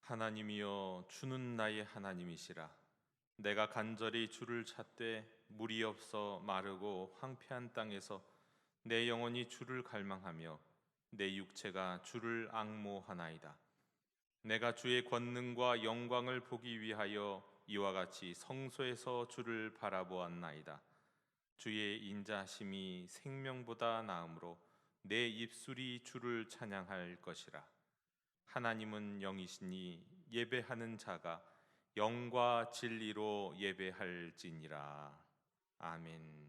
하나님이여, 주는 나의 하나님이시라. 내가 간절히 주를 찾되 물이 없어 마르고 황폐한 땅에서 내 영혼이 주를 갈망하며 내 육체가 주를 앙모하나이다. 내가 주의 권능과 영광을 보기 위하여 이와 같이 성소에서 주를 바라보았나이다. 주의 인자심이 생명보다 나으므로 내 입술이 주를 찬양할 것이라. 하나님은 영이시니 예배하는 자가 영과 진리로 예배할지니라. 아멘.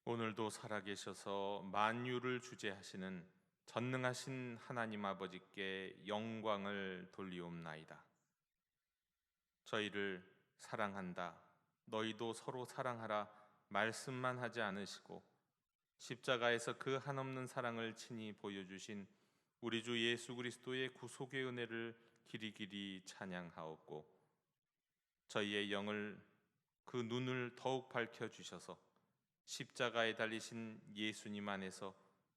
오늘도 살아계셔서 만유를 주재하시는 전능하신 하나님 아버지께 영광을 돌리옵나이다. 저희를 사랑한다, 너희도 서로 사랑하라 말씀만 하지 않으시고 십자가에서 그 한없는 사랑을 친히 보여주신 우리 주 예수 그리스도의 구속의 은혜를 길이길이 찬양하옵고, 저희의 영을, 그 눈을 더욱 밝혀주셔서 십자가에 달리신 예수님 안에서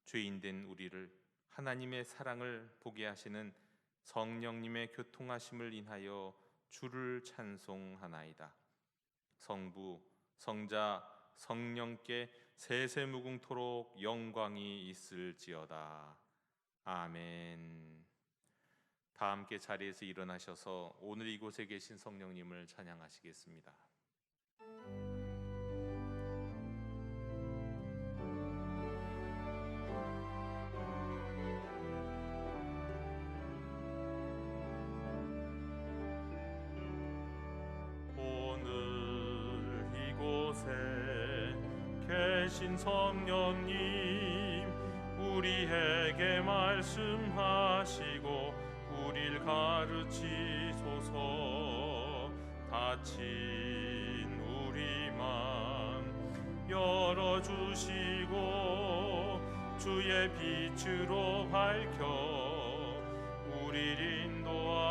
죄인된 우리를 하나님의 사랑을 보게 하시는 성령님의 교통하심을 인하여 주를 찬송하나이다. 성부, 성자, 성령께 세세무궁토록 영광이 있을지어다. 아멘. 다 함께 자리에서 일어나셔서 오늘 이곳에 계신 성령님을 찬양하시겠습니다. 계신 성령님, 우리에게 말씀하시고 우릴 가르치소서. 닫힌 우리 맘 열어주시고 주의 빛으로 밝혀 우릴 인도하소서.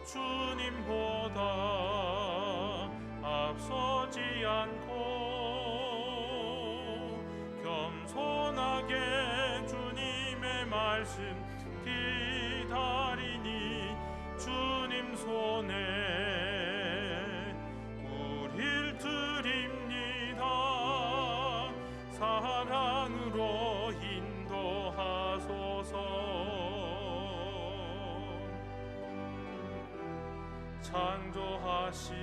주님보다 앞서지 않고 겸손하게 주님의 말씀 기다리니 주님 손에 우릴 드립니다. 사랑으로 인도하소서. 창조하신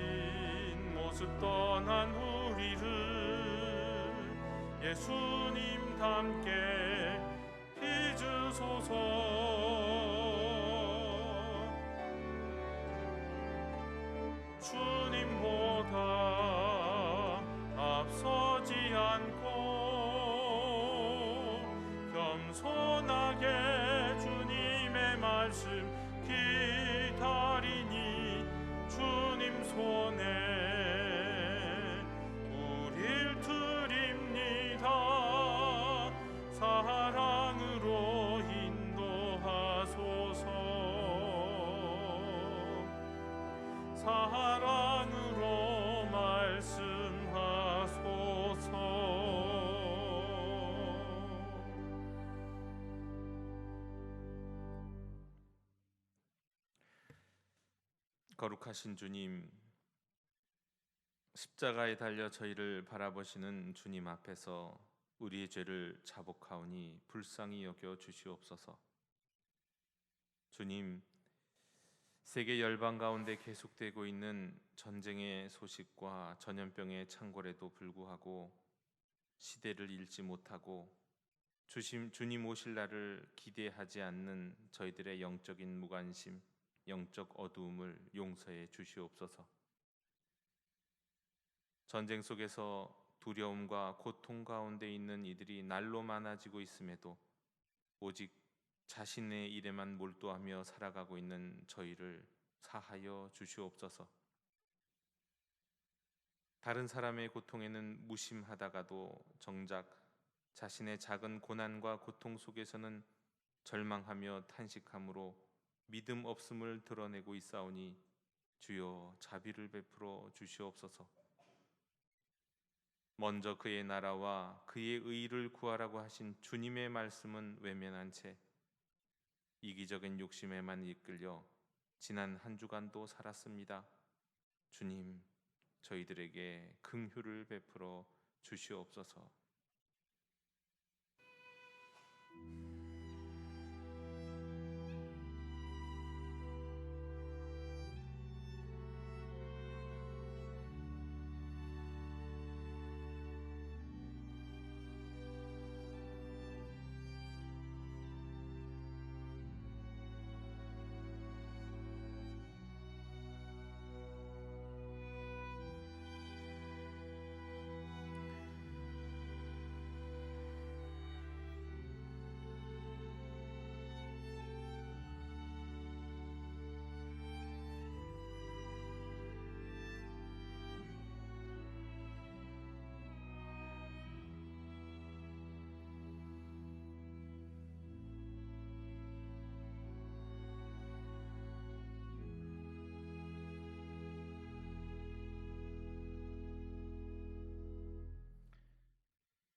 모습 떠난 우리를 예수님 닮게 빚으소서. 주님보다 앞서지 않고 겸손하게 주님의 말씀 기다리니 주님 손에 우릴 드립니다. 사랑으로 인도하소서. 사랑으로 말씀하소서. 거룩하신 주님, 십자가에 달려 저희를 바라보시는 주님 앞에서 우리의 죄를 자복하오니 불쌍히 여겨 주시옵소서. 주님, 세계 열방 가운데 계속되고 있는 전쟁의 소식과 전염병의 창궐에도 불구하고 시대를 잃지 못하고 주님 오실 날을 기대하지 않는 저희들의 영적인 무관심, 영적 어두움을 용서해 주시옵소서. 전쟁 속에서 두려움과 고통 가운데 있는 이들이 날로 많아지고 있음에도 오직 자신의 일에만 몰두하며 살아가고 있는 저희를 사하여 주시옵소서. 다른 사람의 고통에는 무심하다가도 정작 자신의 작은 고난과 고통 속에서는 절망하며 탄식함으로 믿음 없음을 드러내고 있사오니 주여 자비를 베풀어 주시옵소서. 먼저 그의 나라와 그의 의를 구하라고 하신 주님의 말씀은 외면한 채 이기적인 욕심에만 이끌려 지난 한 주간도 살았습니다. 주님, 저희들에게 긍휼을 베풀어 주시옵소서.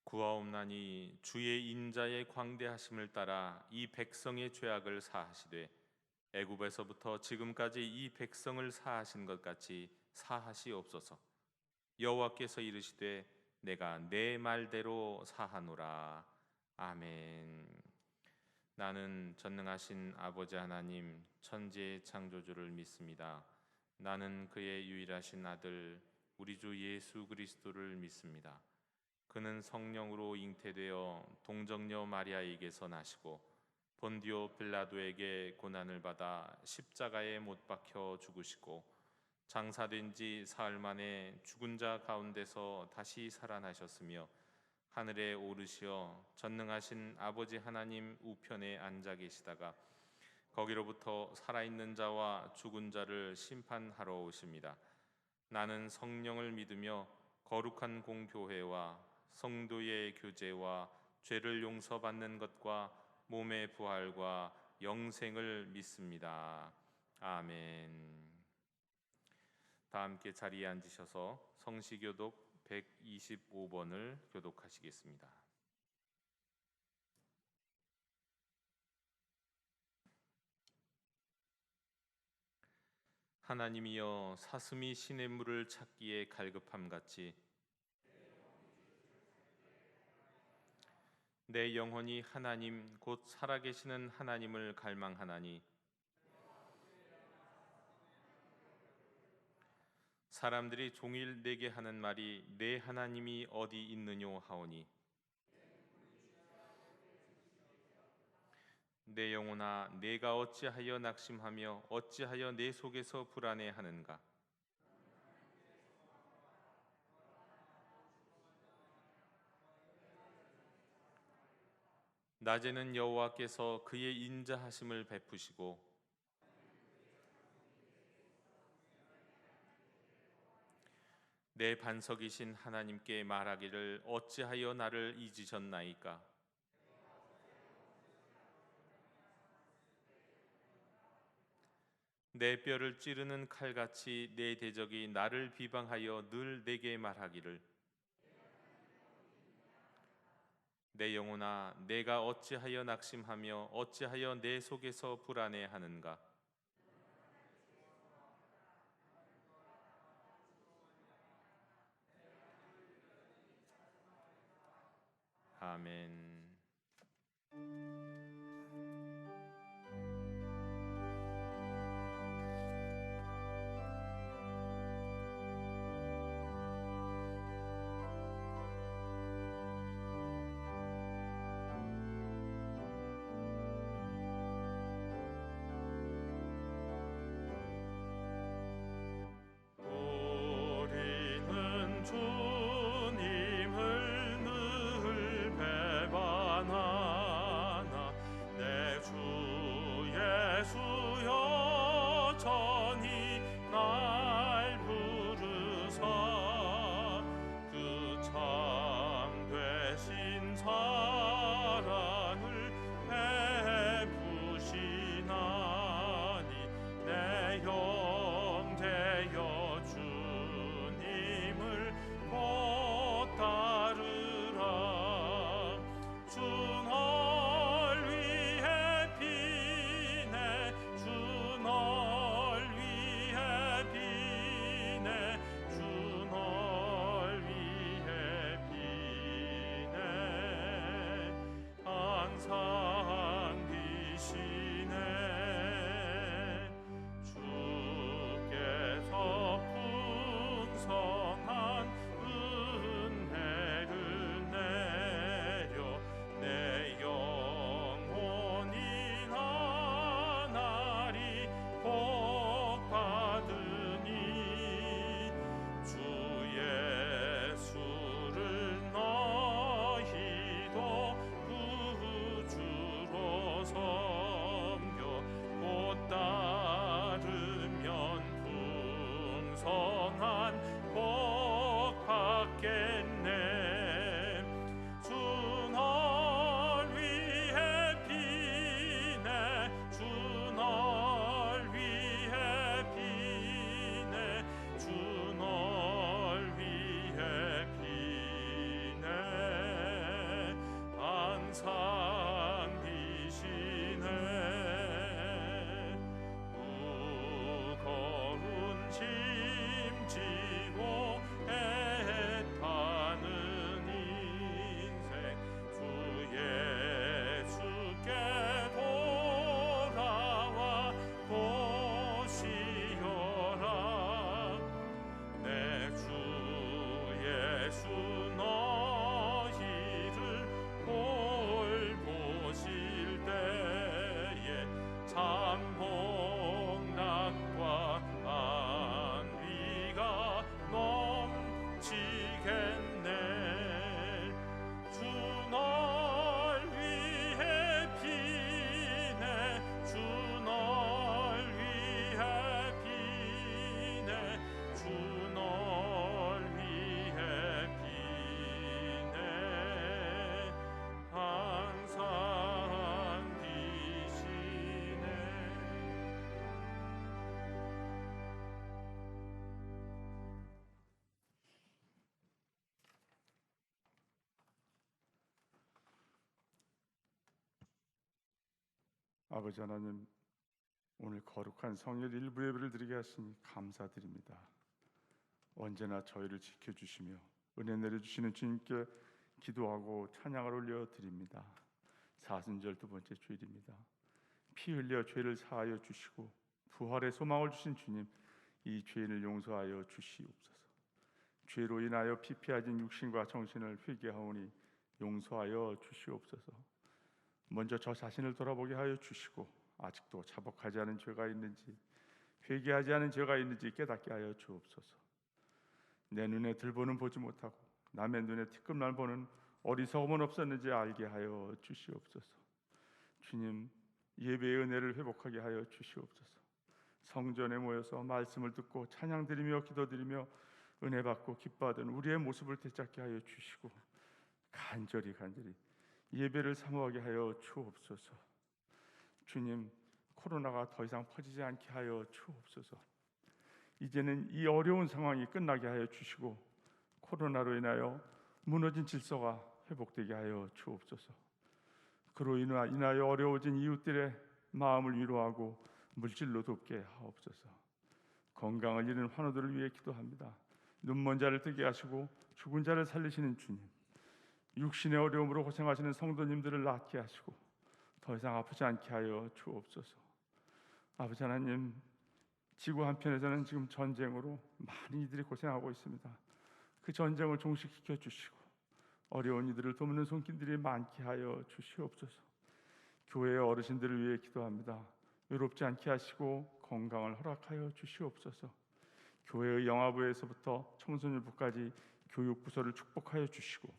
구하옵나니 주의 인자의 광대하심을 따라 이 백성의 죄악을 사하시되 애굽에서부터 지금까지 이 백성을 사하신 것 같이 사하시옵소서. 여호와께서 이르시되 내가 내 말대로 사하노라. 아멘. 나는 전능하신 아버지 하나님 천지의 창조주를 믿습니다. 나는 그의 유일하신 아들 우리 주 예수 그리스도를 믿습니다. 그는 성령으로 잉태되어 동정녀 마리아에게서 나시고 본디오 빌라도에게 고난을 받아 십자가에 못 박혀 죽으시고 장사된 지 사흘 만에 죽은 자 가운데서 다시 살아나셨으며 하늘에 오르시어 전능하신 아버지 하나님 우편에 앉아 계시다가 거기로부터 살아있는 자와 죽은 자를 심판하러 오십니다. 나는 성령을 믿으며 거룩한 공교회와 성도의 교제와 죄를 용서받는 것과 몸의 부활과 영생을 믿습니다. 아멘. 다 함께 자리에 앉으셔서 성시교독 125번을 교독하시겠습니다. 하나님이여 사슴이 시냇물을 찾기에 갈급함같이 내 영혼이 하나님 곧 살아계시는 하나님을 갈망하나니 사람들이 종일 내게 하는 말이 내 하나님이 어디 있느뇨 하오니 내 영혼아 내가 어찌하여 낙심하며 어찌하여 내 속에서 불안해하는가. 낮에는 여호와께서 그의 인자하심을 베푸시고 내 반석이신 하나님께 말하기를 어찌하여 나를 잊으셨나이까. 내 뼈를 찌르는 칼같이 내 대적이 나를 비방하여 늘 내게 말하기를 내 영혼아 내가 어찌하여 낙심하며 어찌하여 내 속에서 불안해하는가. 아멘. 우리는 주님을 늘 예수 너희를 돌보실 때에 참 복락과 안위가 넘치겠네. 주 널 위해 비네. 주 널 위해 비네. 주 널 위해 비네. 항상 비시네. 아버지 하나님, 오늘 거룩한 성일 일부 예배를 드리게 하시니 감사드립니다. 언제나 저희를 지켜주시며 은혜 내려주시는 주님께 기도하고 찬양을 올려드립니다. 사순절 두 번째 주일입니다. 피 흘려 죄를 사하여 주시고 부활의 소망을 주신 주님, 이 죄인을 용서하여 주시옵소서. 죄로 인하여 피폐해진 육신과 정신을 회개하오니 용서하여 주시옵소서. 먼저 저 자신을 돌아보게 하여 주시고 아직도 자복하지 않은 죄가 있는지, 회개하지 않은 죄가 있는지 깨닫게 하여 주옵소서. 내 눈에 들보는 보지 못하고 남의 눈에 티끌만 보는 어리석음은 없었는지 알게 하여 주시옵소서. 주님, 예배의 은혜를 회복하게 하여 주시옵소서. 성전에 모여서 말씀을 듣고 찬양드리며 기도드리며 은혜 받고 기뻐하던 우리의 모습을 되찾게 하여 주시고 간절히 예배를 사모하게 하여 주옵소서. 주님, 코로나가 더 이상 퍼지지 않게 하여 주옵소서. 이제는 이 어려운 상황이 끝나게 하여 주시고 코로나로 인하여 무너진 질서가 회복되게 하여 주옵소서. 그로 인하여 어려워진 이웃들의 마음을 위로하고 물질로 돕게 하옵소서. 건강을 잃은 환우들을 위해 기도합니다. 눈먼 자를 뜨게 하시고 죽은 자를 살리시는 주님, 육신의 어려움으로 고생하시는 성도님들을 낫게 하시고 더 이상 아프지 않게 하여 주옵소서. 아버지 하나님, 지구 한편에서는 지금 전쟁으로 많은 이들이 고생하고 있습니다. 그 전쟁을 종식시켜 주시고 어려운 이들을 돕는 손길들이 많게 하여 주시옵소서. 교회의 어르신들을 위해 기도합니다. 외롭지 않게 하시고 건강을 허락하여 주시옵소서. 교회의 영화부에서부터 청소년부까지 교육부서를 축복하여 주시고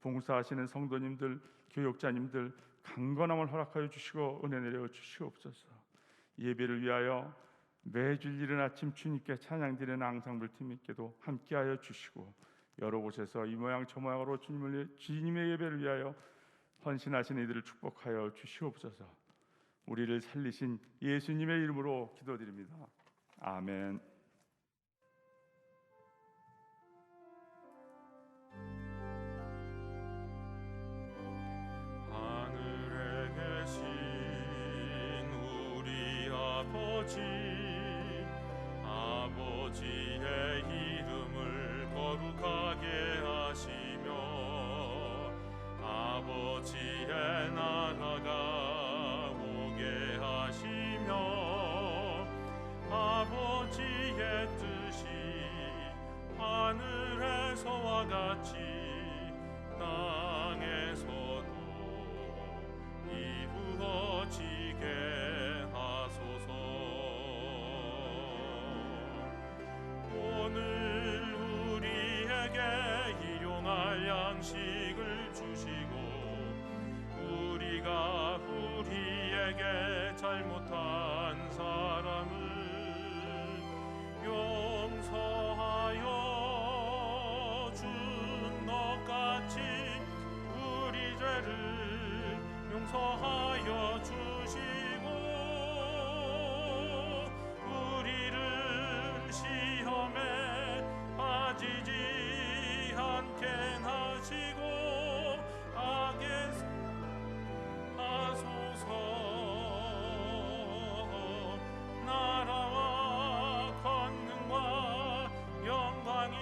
봉사하시는 성도님들, 교육자님들 강건함을 허락하여 주시고 은혜 내려 주시옵소서. 예배를 위하여 매주일 이른 아침 주님께 찬양드리는 앙상블 팀님께도 함께하여 주시고 여러 곳에서 이 모양 저 모양으로 주님의 예배를 위하여 헌신하시는 이들을 축복하여 주시옵소서. 우리를 살리신 예수님의 이름으로 기도드립니다. 아멘. 하늘에 계신 우리 아버지의 이름을 거룩하게 하시며 아버지의 나라가 오게 하시며 아버지의 뜻이 하늘에서와 같이 땅에서도 이루어지게 하소서. 오늘 우리에게 일용할 양식을 주시고 우리가 우리에게 잘못한 사람을 용서하여 준 것 같이 우리 죄를 용서하여 주시고 우리를 시험에 빠지지 않게 하시고 악에서 하소서. 나라와 권능과 영광이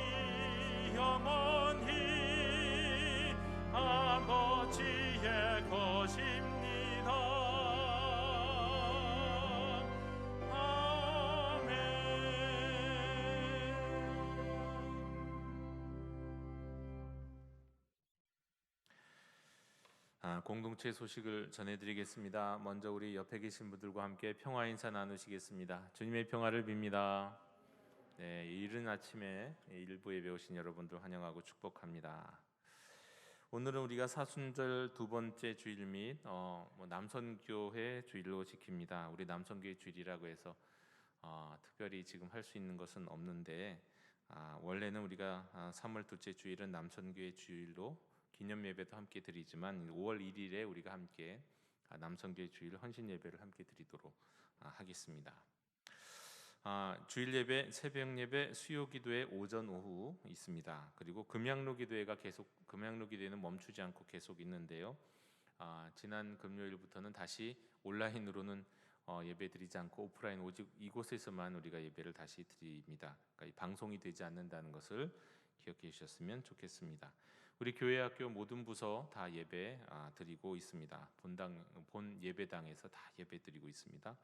영원히 아버지의 것입니다. 공동체 소식을 전해드리겠습니다. 먼저 우리 옆에 계신 분들과 함께 평화 인사 나누시겠습니다. 주님의 평화를 빕니다. 네, 이른 아침에 일부 예배 오신 여러분들 환영하고 축복합니다. 오늘은 우리가 사순절 두 번째 주일 및 남선교회 주일로 지킵니다. 우리 남선교회 주일이라고 해서 특별히 지금 할 수 있는 것은 없는데 원래는 우리가 3월 둘째 주일은 남선교회 주일로 기념 예배도 함께 드리지만 5월 1일에 우리가 함께 남선교회 주일 헌신 예배를 함께 드리도록 하겠습니다. 주일 예배, 새벽 예배, 수요 기도회 오전 오후 있습니다. 그리고 금양로 기도회가 금양로 기도회는 멈추지 않고 계속 있는데요. 지난 금요일부터는 다시 온라인으로는 예배 드리지 않고 오프라인 오직 이곳에서만 우리가 예배를 다시 드립니다. 그러니까 방송이 되지 않는다는 것을 기억해 주셨으면 좋겠습니다. 우리 교회 학교 모든 부서 다 예배 드리고 있습니다. 본 예배당에서 다 예배 드리고 있습니다.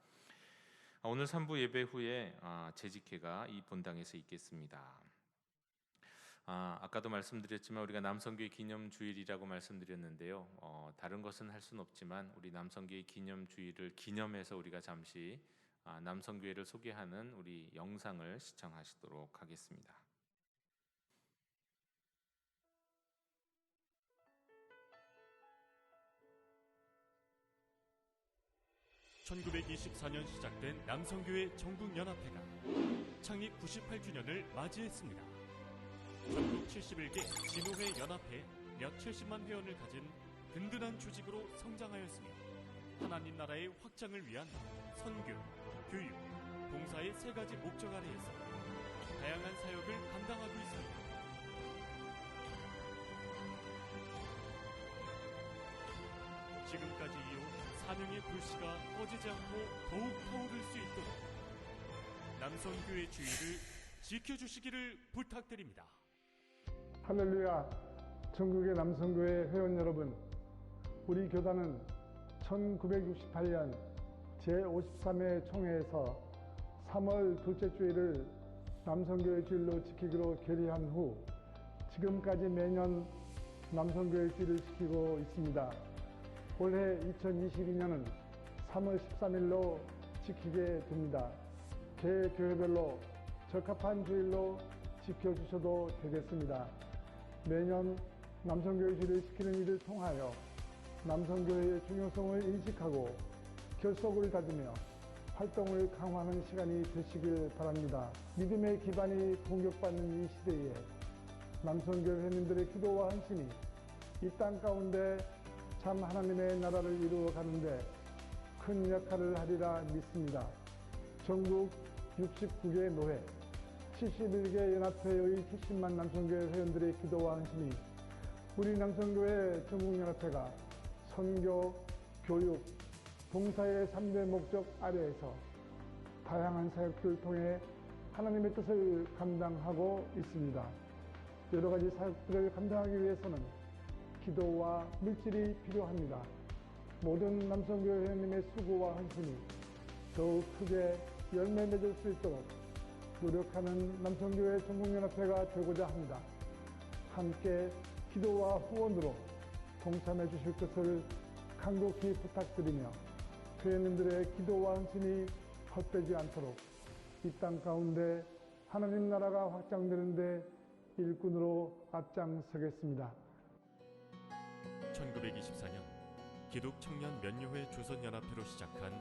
오늘 3부 예배 후에 재직회가 이 본당에서 있겠습니다. 아까도 말씀드렸지만 우리가 남선교회 기념주일이라고 말씀드렸는데요. 다른 것은 할 수는 없지만 우리 남선교회 기념주일을 기념해서 우리가 잠시 남선교회를 소개하는 우리 영상을 시청하시도록 하겠습니다. 1924년 시작된 남성교회 전국연합회가 창립 98주년을 맞이했습니다. 전국 71개 진호회 연합회 약 70만 회원을 가진 든든한 조직으로 성장하였으며 하나님 나라의 확장을 위한 선교, 교육, 봉사의 세 가지 목적 아래에서 다양한 사역을 감당하고 있습니다. 지금까지 이어온 사명의 불씨가 꺼지지 않고 더욱 타오를 수 있도록 남성교회 주의를 지켜주시기를 부탁드립니다. 할렐루야. 전국의 남성교회 회원 여러분, 우리 교단은 1968년 제53회 총회에서 3월 둘째 주일을 남성교회 주일로 지키기로 결의한 후 지금까지 매년 남성교회 주일을 지키고 있습니다. 올해 2022년은 3월 13일로 지키게 됩니다. 개 교회별로 적합한 주일로 지켜주셔도 되겠습니다. 매년 남성교회 주일을 지키는 일을 통하여 남성교회의 중요성을 인식하고 결속을 다지며 활동을 강화하는 시간이 되시길 바랍니다. 믿음의 기반이 공격받는 이 시대에 남성교회 회원님들의 기도와 헌신이 이 땅 가운데 참 하나님의 나라를 이루어가는데 큰 역할을 하리라 믿습니다. 전국 69개 노회, 71개 연합회의 70만 남성교회 회원들의 기도와 헌신이 우리 남성교회 전국연합회가 선교, 교육, 봉사의 3대 목적 아래에서 다양한 사역들을 통해 하나님의 뜻을 감당하고 있습니다. 여러 가지 사역들을 감당하기 위해서는 기도와 물질이 필요합니다. 모든 남성교회 회원님의 수고와 헌신이 더욱 크게 열매 맺을 수 있도록 노력하는 남성교회 전국연합회가 되고자 합니다. 함께 기도와 후원으로 동참해 주실 것을 간곡히 부탁드리며 회원님들의 기도와 헌신이 헛되지 않도록 이 땅 가운데 하나님 나라가 확장되는데 일꾼으로 앞장서겠습니다. 1924년 기독청년 면요회 조선연합회로 시작한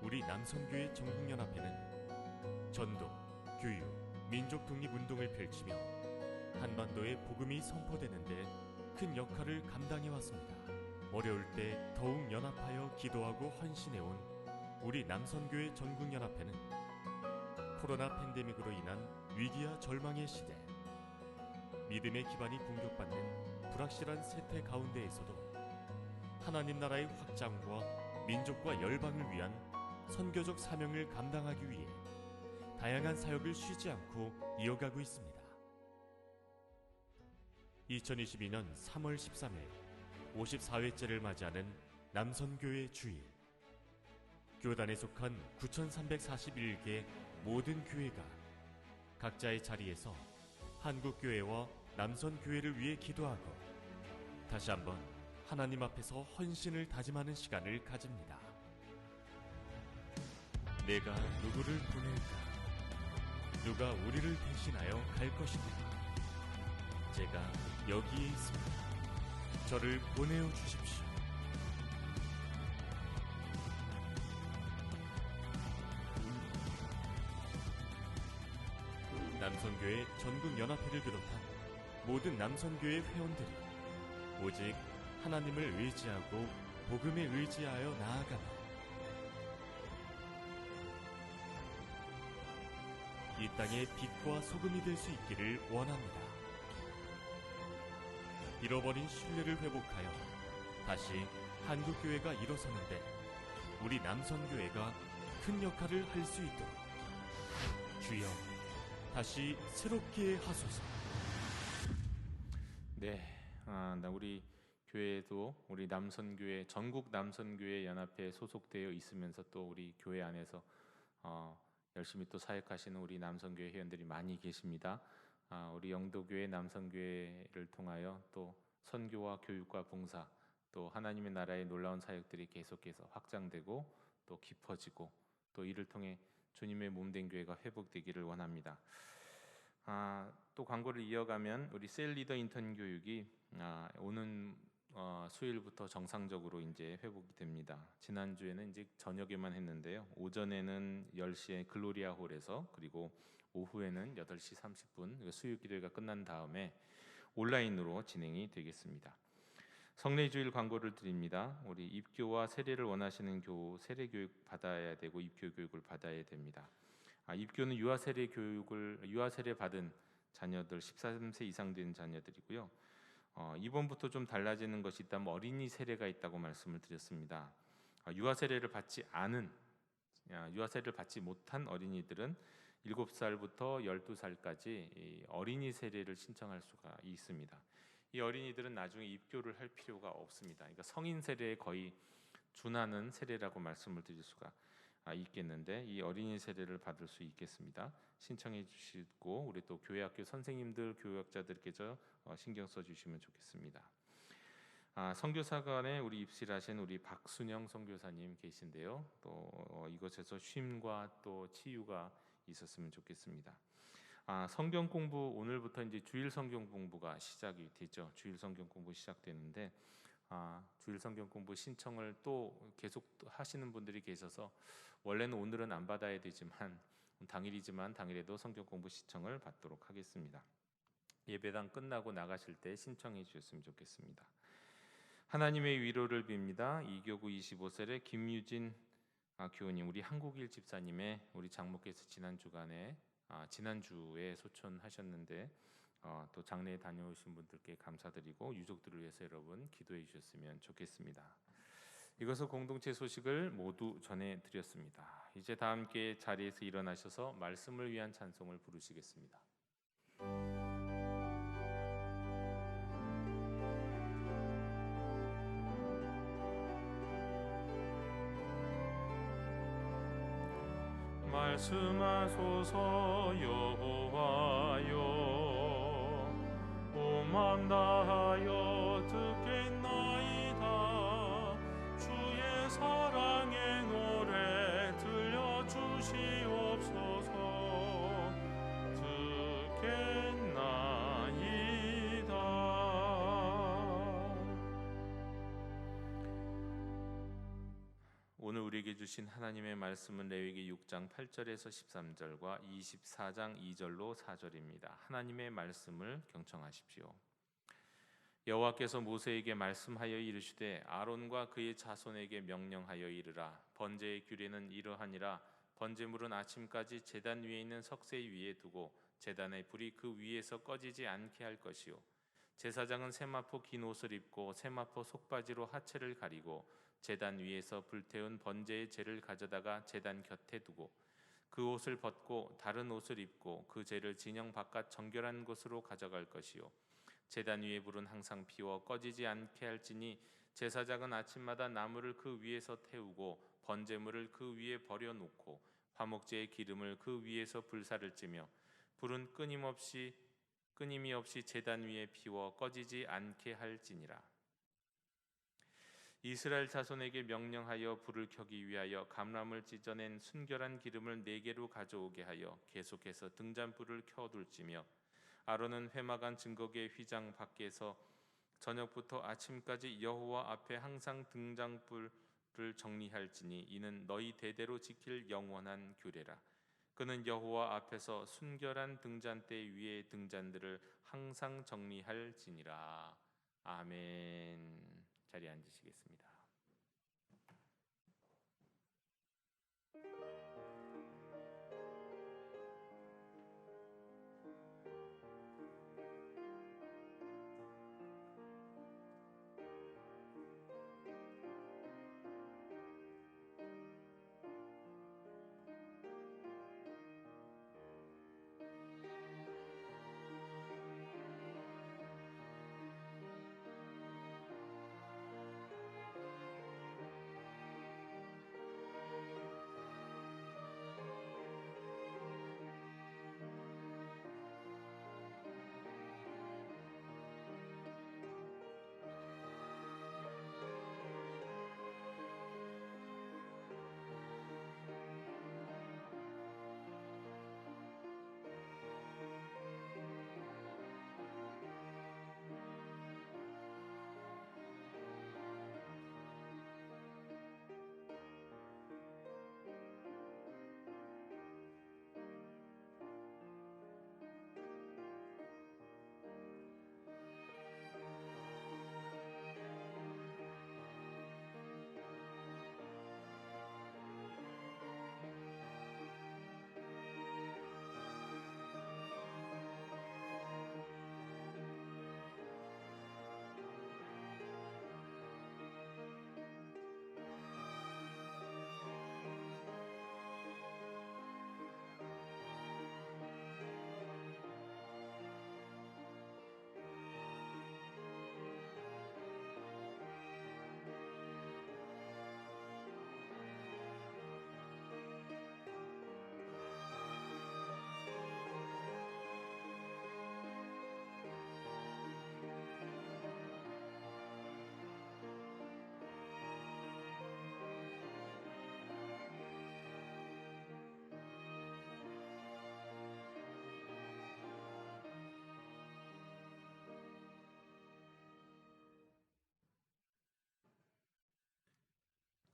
우리 남성교회 전국연합회는 전도, 교육, 민족 독립운동을 펼치며 한반도에 복음이 선포되는데 큰 역할을 감당해왔습니다. 어려울 때 더욱 연합하여 기도하고 헌신해온 우리 남선교회 전국연합회는 코로나 팬데믹으로 인한 위기와 절망의 시대, 믿음의 기반이 공격받는 불확실한 세태 가운데에서도 하나님 나라의 확장과 민족과 열방을 위한 선교적 사명을 감당하기 위해 다양한 사역을 쉬지 않고 이어가고 있습니다. 2022년 3월 13일 54회째를 맞이하는 남선교회 주일. 교단에 속한 9,341개 모든 교회가 각자의 자리에서 한국교회와 남선교회를 위해 기도하고 다시 한번 하나님 앞에서 헌신을 다짐하는 시간을 가집니다. 내가 누구를 보낼까? 누가 우리를 대신하여 갈 것인가? 제가 여기에 있습니다. 저를 보내어 주십시오. 남선교회 전국연합회를 비롯한 모든 남선교회 회원들이 오직 하나님을 의지하고 복음에 의지하여 나아가며 이 땅의 빛과 소금이 될 수 있기를 원합니다. 잃어버린 신뢰를 회복하여 다시 한국교회가 일어서는데 우리 남선교회가 큰 역할을 할 수 있도록 주여 다시 새롭게 하소서. 네, 우리 교회도 우리 남선교회 전국 남선교회 연합회에 소속되어 있으면서 또 우리 교회 안에서 열심히 또 사역하시는 우리 남선교회 회원들이 많이 계십니다. 우리 영도교회 남선교회를 통하여 또 선교와 교육과 봉사 또 하나님의 나라의 놀라운 사역들이 계속해서 확장되고 또 깊어지고 또 이를 통해 주님의 몸된 교회가 회복되기를 원합니다. 또 광고를 이어가면 우리 셀리더 인턴 교육이 오는 수요일부터 정상적으로 이제 회복이 됩니다. 지난주에는 이제 저녁에만 했는데요. 오전에는 10시에 글로리아 홀에서 그리고 오후에는 8시 30분 수요 기도회가 끝난 다음에 온라인으로 진행이 되겠습니다. 성례주일 광고를 드립니다. 우리 입교와 세례를 원하시는 세례 교육 받아야 되고 입교 교육을 받아야 됩니다. 입교는 유아 세례 받은 자녀들 13세 이상 된 자녀들이고요. 이번부터 좀 달라지는 것이 있다면 어린이 세례가 있다고 말씀을 드렸습니다. 유아 세례를 받지 못한 어린이들은 7살부터 12살까지 어린이 세례를 신청할 수가 있습니다. 이 어린이들은 나중에 입교를 할 필요가 없습니다. 그러니까 성인 세례에 거의 준하는 세례라고 말씀을 드릴 수가 있겠는데 이 어린이 세례를 받을 수 있겠습니다. 신청해 주시고 우리 또 교회학교 선생님들, 교육자들께서 신경 써 주시면 좋겠습니다. 선교사관에 우리 입실하신 우리 박순영 선교사님 계신데요. 또 이곳에서 쉼과 또 치유가 있었으면 좋겠습니다. 성경 공부 오늘부터 이제 주일 성경 공부가 시작이 되죠. 주일 성경 공부 시작되는데 주일 성경 공부 신청을 또 계속 하시는 분들이 계셔서 원래는 오늘은 안 받아야 되지만 당일이지만 당일에도 성경 공부 신청을 받도록 하겠습니다. 예배당 끝나고 나가실 때 신청해 주셨으면 좋겠습니다. 하나님의 위로를 빕니다. 이교구 25세의 김유진 교우님, 우리 한국일 집사님의 우리 장모께서 지난주에 소천하셨는데 또 장례에 다녀오신 분들께 감사드리고 유족들을 위해서 여러분 기도해 주셨으면 좋겠습니다. 이것을 공동체 소식을 모두 전해드렸습니다. 이제 다 함께 자리에서 일어나셔서 말씀을 위한 찬송을 부르시겠습니다. 말씀하소서 여호와여, 온 마음 다하여 듣겠나이다. 주의 사랑의 노래 들려주시옵소서. 듣겠나이다. 오늘 우리에게 주신 하나님의 말씀은 레위기 6장 8절에서 13절과 24장 2절로 4절입니다. 하나님의 말씀을 경청하십시오. 여호와께서 모세에게 말씀하여 이르시되 아론과 그의 자손에게 명령하여 이르라. 번제의 규례는 이러하니라. 번제물은 아침까지 제단 위에 있는 석쇠 위에 두고 제단의 불이 그 위에서 꺼지지 않게 할 것이요. 제사장은 세마포 긴 옷을 입고 세마포 속바지로 하체를 가리고 제단 위에서 불태운 번제의 재를 가져다가 제단 곁에 두고 그 옷을 벗고 다른 옷을 입고 그 재를 진영 바깥 정결한 곳으로 가져갈 것이요. 제단 위의 불은 항상 피워 꺼지지 않게 할지니 제사장은 아침마다 나무를 그 위에서 태우고 번제물을 그 위에 버려놓고 화목제의 기름을 그 위에서 불사를 찌며 불은 끊임이 없이 제단 위에 피워 꺼지지 않게 할지니라. 이스라엘 자손에게 명령하여 불을 켜기 위하여 감람을 찢어낸 순결한 기름을 4개로 가져오게 하여 계속해서 등잔불을 켜둘지며 아론은 회막안 증거궤 휘장 밖에서 저녁부터 아침까지 여호와 앞에 항상 등잔불을 정리할지니 이는 너희 대대로 지킬 영원한 규례라. 그는 여호와 앞에서 순결한 등잔대 위의 등잔들을 항상 정리할지니라. 아멘. 자리에 앉으시겠습니다.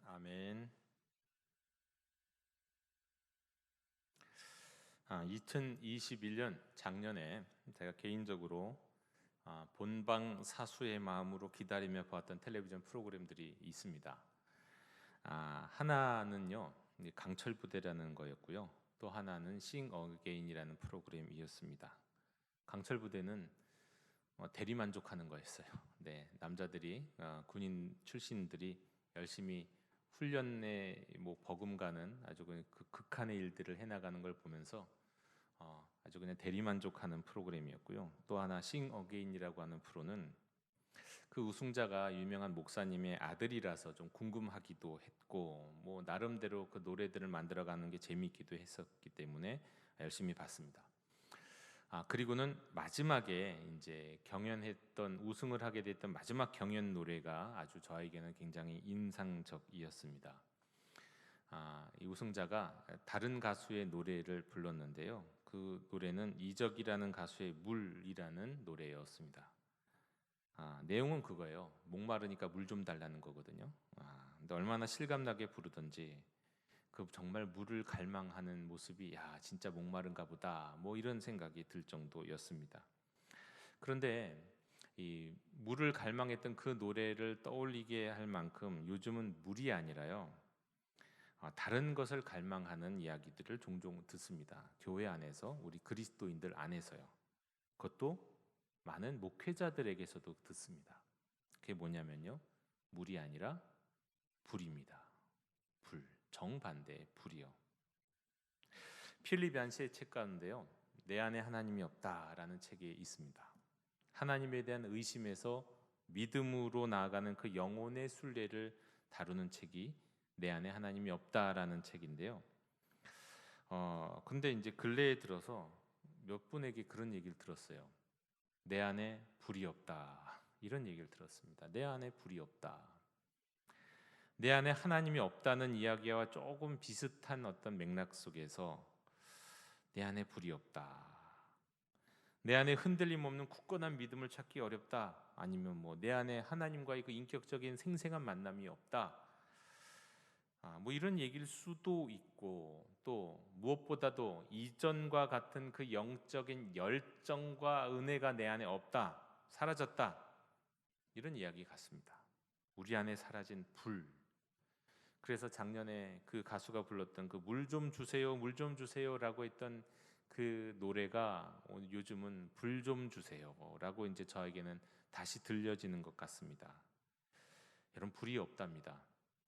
아멘. 2021년 작년에 제가 개인적으로 본방 사수의 마음으로 기다리며 보았던 텔레비전 프로그램들이 있습니다. 하나는요, 강철 부대라는 거였고요. 또 하나는 싱 어게인이라는 프로그램이었습니다. 강철 부대는 대리만족하는 거였어요. 네, 남자들이 군인 출신들이 열심히 훈련에 버금가는 아주 그 극한의 일들을 해나가는 걸 보면서 아주 그냥 대리만족하는 프로그램이었고요. 또 하나 싱 어게인이라고 하는 프로는 그 우승자가 유명한 목사님의 아들이라서 좀 궁금하기도 했고 나름대로 그 노래들을 만들어가는 게 재미있기도 했었기 때문에 열심히 봤습니다. 그리고는 마지막에 이제 경연했던 우승을 하게 됐던 마지막 경연 노래가 아주 저에게는 굉장히 인상적이었습니다. 이 우승자가 다른 가수의 노래를 불렀는데요. 그 노래는 이적이라는 가수의 물이라는 노래였습니다. 내용은 그거예요. 목마르니까 물 좀 달라는 거거든요. 근데 얼마나 실감나게 부르던지 그 정말 물을 갈망하는 모습이 진짜 목마른가 보다 이런 생각이 들 정도였습니다. 그런데 이 물을 갈망했던 그 노래를 떠올리게 할 만큼 요즘은 물이 아니라요, 다른 것을 갈망하는 이야기들을 종종 듣습니다. 교회 안에서, 우리 그리스도인들 안에서요. 그것도 많은 목회자들에게서도 듣습니다. 그게 뭐냐면요, 물이 아니라 불입니다. 불, 정반대의 불이요. 필립 얀시의 책 가운데요, 내 안에 하나님이 없다라는 책이 있습니다. 하나님에 대한 의심에서 믿음으로 나아가는 그 영혼의 순례를 다루는 책이 내 안에 하나님이 없다라는 책인데요. 근데 이제 근래에 들어서 몇 분에게 그런 얘기를 들었어요. 내 안에 불이 없다, 이런 얘기를 들었습니다. 내 안에 불이 없다. 내 안에 하나님이 없다는 이야기와 조금 비슷한 어떤 맥락 속에서 내 안에 불이 없다, 내 안에 흔들림 없는 굳건한 믿음을 찾기 어렵다, 아니면 뭐 내 안에 하나님과의 그 인격적인 생생한 만남이 없다, 뭐 이런 얘기일 수도 있고, 또 무엇보다도 이전과 같은 그 영적인 열정과 은혜가 내 안에 없다, 사라졌다, 이런 이야기 같습니다. 우리 안에 사라진 불. 그래서 작년에 그 가수가 불렀던 그 물 좀 주세요, 물 좀 주세요라고 했던 그 노래가 요즘은 불 좀 주세요라고 이제 저에게는 다시 들려지는 것 같습니다. 여러분, 불이 없답니다.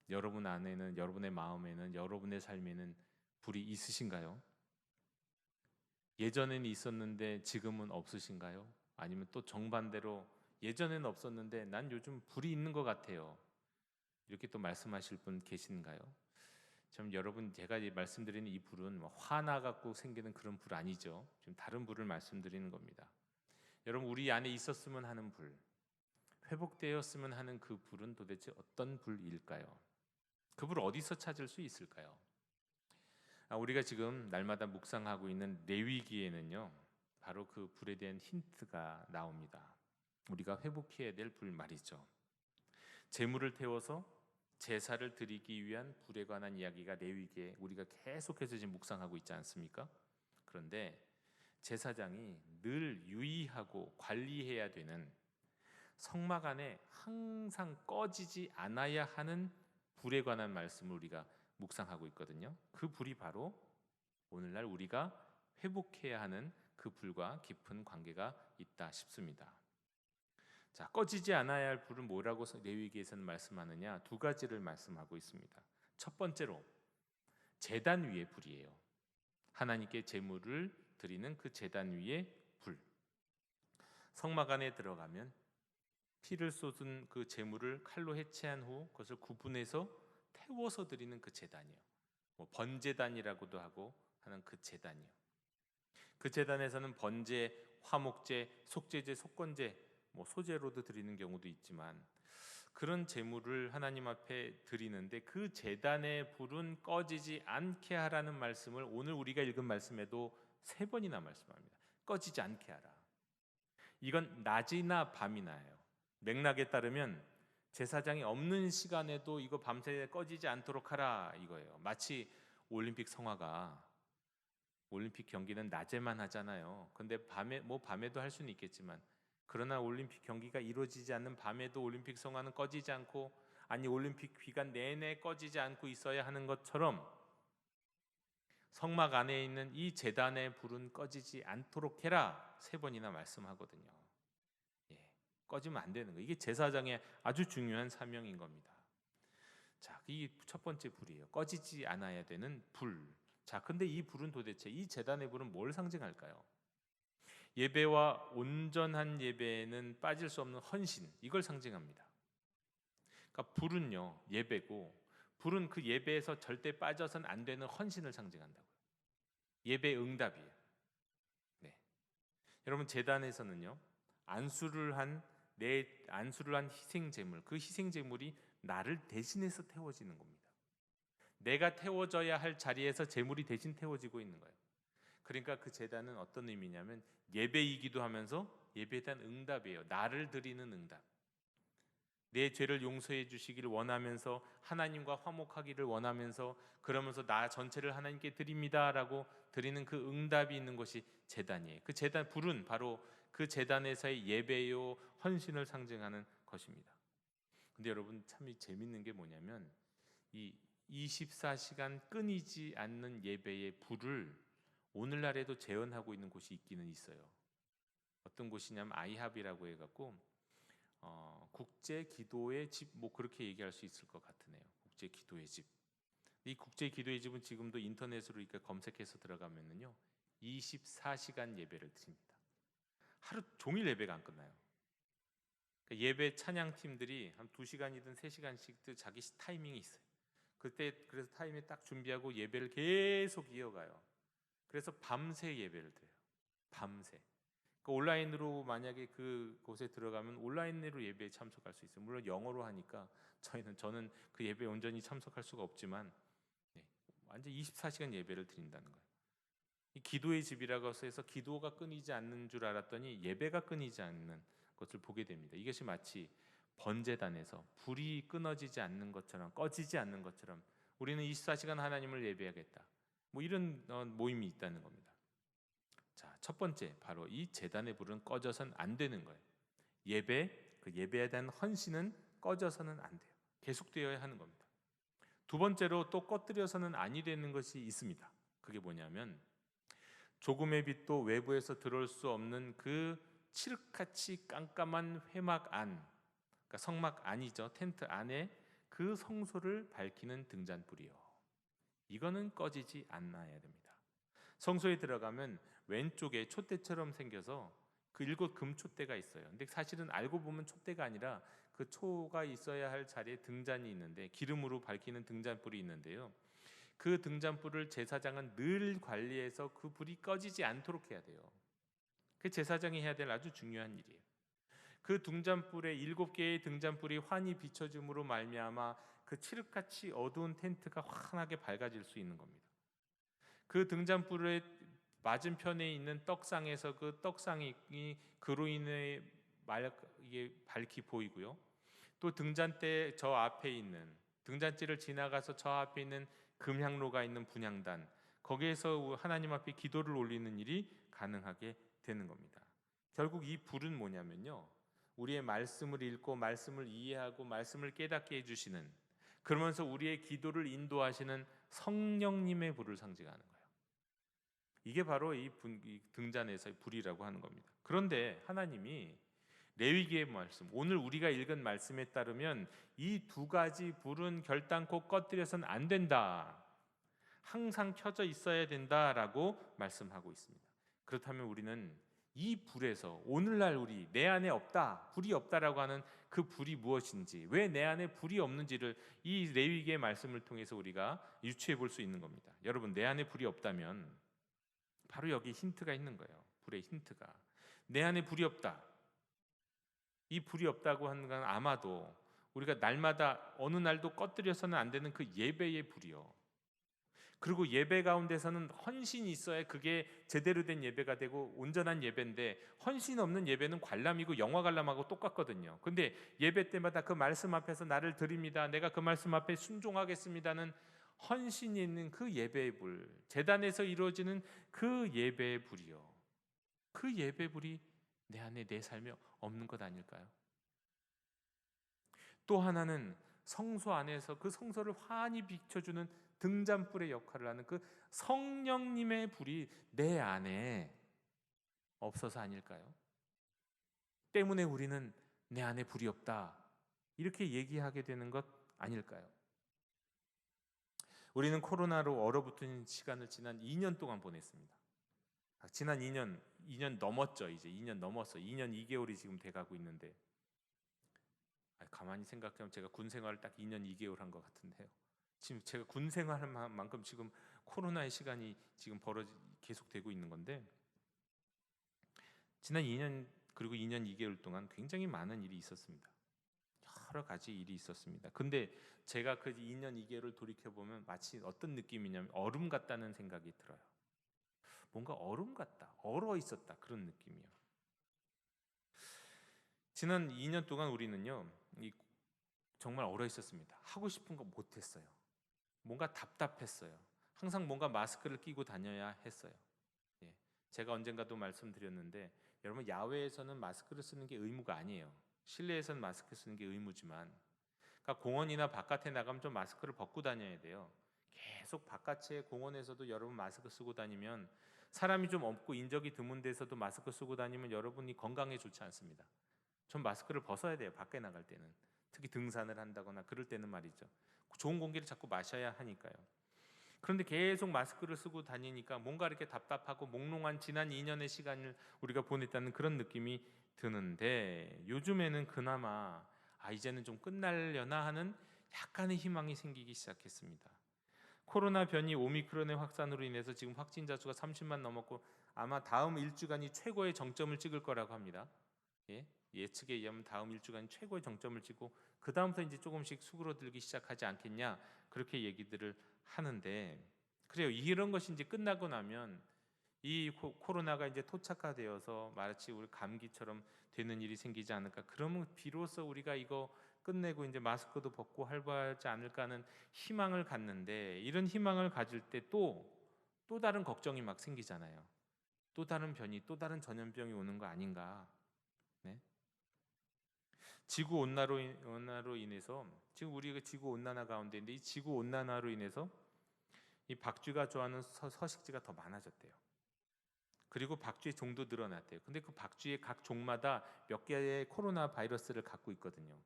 여러분 안에는, 여러분의 마음에는, 여러분의 삶에는 불이 있으신가요? 예전에는 있었는데 지금은 없으신가요? 아니면 또 정반대로 예전에는 없었는데 난 요즘 불이 있는 것 같아요, 이렇게 또 말씀하실 분 계신가요? 참, 여러분, 제가 말씀드리는 이 불은 뭐 화나 갖고 생기는 그런 불 아니죠. 좀 다른 불을 말씀드리는 겁니다. 여러분, 우리 안에 있었으면 하는 불, 회복되었으면 하는 그 불은 도대체 어떤 불일까요? 그 불을 어디서 찾을 수 있을까요? 우리가 지금 날마다 묵상하고 있는 레위기에는요, 바로 그 불에 대한 힌트가 나옵니다. 우리가 회복해야 될 불 말이죠. 제물을 태워서 제사를 드리기 위한 불에 관한 이야기가 레위기에 우리가 계속해서 지금 묵상하고 있지 않습니까? 그런데 제사장이 늘 유의하고 관리해야 되는, 성막 안에 항상 꺼지지 않아야 하는 불에 관한 말씀을 우리가 묵상하고 있거든요. 그 불이 바로 오늘날 우리가 회복해야 하는 그 불과 깊은 관계가 있다 싶습니다. 자, 꺼지지 않아야 할 불은 뭐라고 레위기에서는 말씀하느냐? 두 가지를 말씀하고 있습니다. 첫 번째로 제단 위의 불이에요. 하나님께 제물을 드리는 그 제단 위의 불. 성막 안에 들어가면 피를 쏟은 그 제물을 칼로 해체한 후 그것을 구분해서 태워서 드리는 그 제단이요. 뭐 번제단이라고도 하고 하는 그 제단이요. 그 제단에서는 번제, 화목제, 속죄제, 속건제, 뭐 소제로도 드리는 경우도 있지만, 그런 제물을 하나님 앞에 드리는데 그 제단의 불은 꺼지지 않게 하라는 말씀을 오늘 우리가 읽은 말씀에도 3번이나 말씀합니다. 꺼지지 않게 하라. 이건 낮이나 밤이나예요. 맥락에 따르면 제사장이 없는 시간에도 이거 밤새 꺼지지 않도록 하라 이거예요. 마치 올림픽 성화가, 올림픽 경기는 낮에만 하잖아요. 근데 밤에도 할 수는 있겠지만, 그러나 올림픽 경기가 이루어지지 않는 밤에도 올림픽 성화는 꺼지지 않고, 아니 올림픽 기간 내내 꺼지지 않고 있어야 하는 것처럼 성막 안에 있는 이 제단의 불은 꺼지지 않도록 해라 3번이나 말씀하거든요. 꺼지면 안 되는 거예요. 이게 제사장의 아주 중요한 사명인 겁니다. 자, 이 첫 번째 불이에요. 꺼지지 않아야 되는 불. 자, 근데 이 불은 도대체, 이 제단의 불은 뭘 상징할까요? 예배와 온전한 예배에는 빠질 수 없는 헌신, 이걸 상징합니다. 그러니까 불은요, 예배고, 불은 그 예배에서 절대 빠져선 안 되는 헌신을 상징한다고요. 예배 응답이에요. 네. 여러분, 제단에서는요, 안수를 한 희생 제물, 그 희생 제물이 나를 대신해서 태워지는 겁니다. 내가 태워져야 할 자리에서 제물이 대신 태워지고 있는 거예요. 그러니까 그 제단은 어떤 의미냐면 예배이기도 하면서 예배에 대한 응답이에요. 나를 드리는 응답. 내 죄를 용서해 주시기를 원하면서, 하나님과 화목하기를 원하면서, 그러면서 나 전체를 하나님께 드립니다라고 드리는 그 응답이 있는 것이 제단이에요. 그 제단, 불은 바로 그 제단에서의 예배요, 헌신을 상징하는 것입니다. 근데 여러분, 참 재밌는 게 뭐냐면 이 24시간 끊이지 않는 예배의 불을 오늘날에도 재현하고 있는 곳이 있기는 있어요. 어떤 곳이냐면 아이합이라고 해갖고 국제 기도의 집, 뭐 그렇게 얘기할 수 있을 것 같으네요. 국제 기도의 집. 이 국제 기도의 집은 지금도 인터넷으로 이렇게 검색해서 들어가면은요, 24시간 예배를 드립니다. 하루 종일 예배가 안 끝나요. 그러니까 예배 찬양 팀들이 한 2시간이든 3시간씩 자기 타이밍이 있어요. 그때 그래서 타임에 딱 준비하고 예배를 계속 이어가요. 그래서 밤새 예배를 드려요. 밤새. 그러니까 온라인으로 만약에 그곳에 들어가면 온라인으로 예배에 참석할 수 있어요. 물론 영어로 하니까 저는 그 예배에 온전히 참석할 수가 없지만 완전 24시간 예배를 드린다는 거예요. 이 기도의 집이라고 해서 기도가 끊이지 않는 줄 알았더니 예배가 끊이지 않는 것을 보게 됩니다. 이것이 마치 번제단에서 불이 끊어지지 않는 것처럼, 꺼지지 않는 것처럼 우리는 24시간 하나님을 예배하겠다, 이런 모임이 있다는 겁니다. 자, 첫 번째, 바로 이 제단의 불은 꺼져선 안 되는 거예요. 예배에 대한 헌신은 꺼져서는 안 돼요. 계속되어야 하는 겁니다. 두 번째로 또 꺼뜨려서는 아니 되는 것이 있습니다. 그게 뭐냐면 조금의 빛도 외부에서 들어올 수 없는 그 칠흑같이 깜깜한 회막 안, 그러니까 성막 안이죠. 텐트 안에 그 성소를 밝히는 등잔불이요. 이거는 꺼지지 않아야 됩니다. 성소에 들어가면 왼쪽에 촛대처럼 생겨서 그 7 금촛대가 있어요. 근데 사실은 알고 보면 촛대가 아니라 그 초가 있어야 할 자리에 등잔이 있는데, 기름으로 밝히는 등잔불이 있는데요. 그 등잔불을 제사장은 늘 관리해서 그 불이 꺼지지 않도록 해야 돼요. 그 제사장이 해야 될 아주 중요한 일이에요. 그 등잔불에 7개의 등잔불이 환히 비춰줌으로 말미암아 그 칠흑같이 어두운 텐트가 환하게 밝아질 수 있는 겁니다. 그 등잔불의 맞은편에 있는 떡상에서 그 떡상이 그로 인해 이게 밝히 보이고요. 또 등잔대 저 앞에 있는, 등잔대를 지나가서 저 앞에 있는 금향로가 있는 분향단, 거기에서 하나님 앞에 기도를 올리는 일이 가능하게 되는 겁니다. 결국 이 불은 뭐냐면요, 우리의 말씀을 읽고 말씀을 이해하고 말씀을 깨닫게 해주시는, 그러면서 우리의 기도를 인도하시는 성령님의 불을 상징하는 거예요. 이게 바로 이 등잔에서의 불이라고 하는 겁니다. 그런데 하나님이 레위기의 말씀, 오늘 우리가 읽은 말씀에 따르면 이 2가지 불은 결단코 꺼뜨려서는 안 된다, 항상 켜져 있어야 된다라고 말씀하고 있습니다. 그렇다면 우리는 이 불에서 오늘날 우리 내 안에 없다, 불이 없다라고 하는 그 불이 무엇인지, 왜 내 안에 불이 없는지를 이 레위기의 말씀을 통해서 우리가 유추해 볼 수 있는 겁니다. 여러분, 내 안에 불이 없다면 바로 여기 힌트가 있는 거예요. 불의 힌트가. 내 안에 불이 없다. 이 불이 없다고 하는 건 아마도 우리가 날마다 어느 날도 꺼뜨려서는 안 되는 그 예배의 불이요. 그리고 예배 가운데서는 헌신이 있어야 그게 제대로 된 예배가 되고 온전한 예배인데, 헌신 없는 예배는 관람이고 영화 관람하고 똑같거든요. 근데 예배 때마다 그 말씀 앞에서 나를 드립니다, 내가 그 말씀 앞에 순종하겠습니다는 헌신이 있는 그 예배의 불, 제단에서 이루어지는 그 예배의 불이요. 그 예배의 불이 내 안에 내 삶에 없는 것 아닐까요? 또 하나는 성소 안에서 그 성소를 환히 비춰주는 등잔불의 역할을 하는 그 성령님의 불이 내 안에 없어서 아닐까요? 때문에 우리는 내 안에 불이 없다, 이렇게 얘기하게 되는 것 아닐까요? 우리는 코로나로 얼어붙은 시간을 지난 2년 동안 보냈습니다. 지난 2년 넘었죠. 이제 2년 넘었어. 2년 2개월이 지금 돼가고 있는데, 가만히 생각하면 제가 군 생활을 딱 2년 2개월 한 것 같은데요. 지금 제가 군 생활할 만큼 지금 코로나의 시간이 지금 계속되고 있는 건데, 지난 2년 그리고 2년 2개월 동안 굉장히 많은 일이 있었습니다. 여러 가지 일이 있었습니다. 근데 제가 그 2년 2개월을 돌이켜보면 마치 어떤 느낌이냐면 얼음 같다는 생각이 들어요. 뭔가 얼음 같다, 얼어 있었다, 그런 느낌이요. 지난 2년 동안 우리는요, 정말 얼어 있었습니다. 하고 싶은 거 못했어요. 뭔가 답답했어요. 항상 뭔가 마스크를 끼고 다녀야 했어요. 제가 언젠가도 말씀드렸는데, 여러분, 야외에서는 마스크를 쓰는 게 의무가 아니에요. 실내에서는 마스크 쓰는 게 의무지만, 그러니까 공원이나 바깥에 나가면 좀 마스크를 벗고 다녀야 돼요. 계속 바깥에 공원에서도 여러분 마스크 쓰고 다니면, 사람이 좀 없고 인적이 드문 데서도 마스크 쓰고 다니면 여러분이 건강에 좋지 않습니다. 좀 마스크를 벗어야 돼요. 밖에 나갈 때는. 특히 등산을 한다거나 그럴 때는 말이죠. 좋은 공기를 자꾸 마셔야 하니까요. 그런데 계속 마스크를 쓰고 다니니까 뭔가 이렇게 답답하고 몽롱한 지난 2년의 시간을 우리가 보냈다는 그런 느낌이 드는데, 요즘에는 그나마 이제는 좀 끝날려나 하는 약간의 희망이 생기기 시작했습니다. 코로나 변이 오미크론의 확산으로 인해서 지금 확진자 수가 30만 넘었고 아마 다음 일주간이 최고의 정점을 찍을 거라고 합니다. 예측에 의하면 다음 일주간이 최고의 정점을 찍고 그 다음부터 이제 조금씩 수그러들기 시작하지 않겠냐 그렇게 얘기들을 하는데 그래요. 이런 것이 이제 끝나고 나면 이 코로나가 이제 토착화되어서 마치 우리 감기처럼 되는 일이 생기지 않을까. 그러면 비로소 우리가 이거 끝내고 이제 마스크도 벗고 활발하지 않을까 하는 희망을 갖는데 이런 희망을 가질 때 또 다른 걱정이 막 생기잖아요. 또 다른 변이, 또 다른 전염병이 오는 거 아닌가. 네? 지구 온난화로 인해서 지금 우리가 지구 온난화 가운데인데 이 지구 온난화로 인해서 이 박쥐가 좋아하는 서식지가 더 많아졌대요. 그리고 박쥐의 종도 늘어났대요. 근데 그 박쥐의 각 종마다 몇 개의 코로나 바이러스를 갖고 있거든요.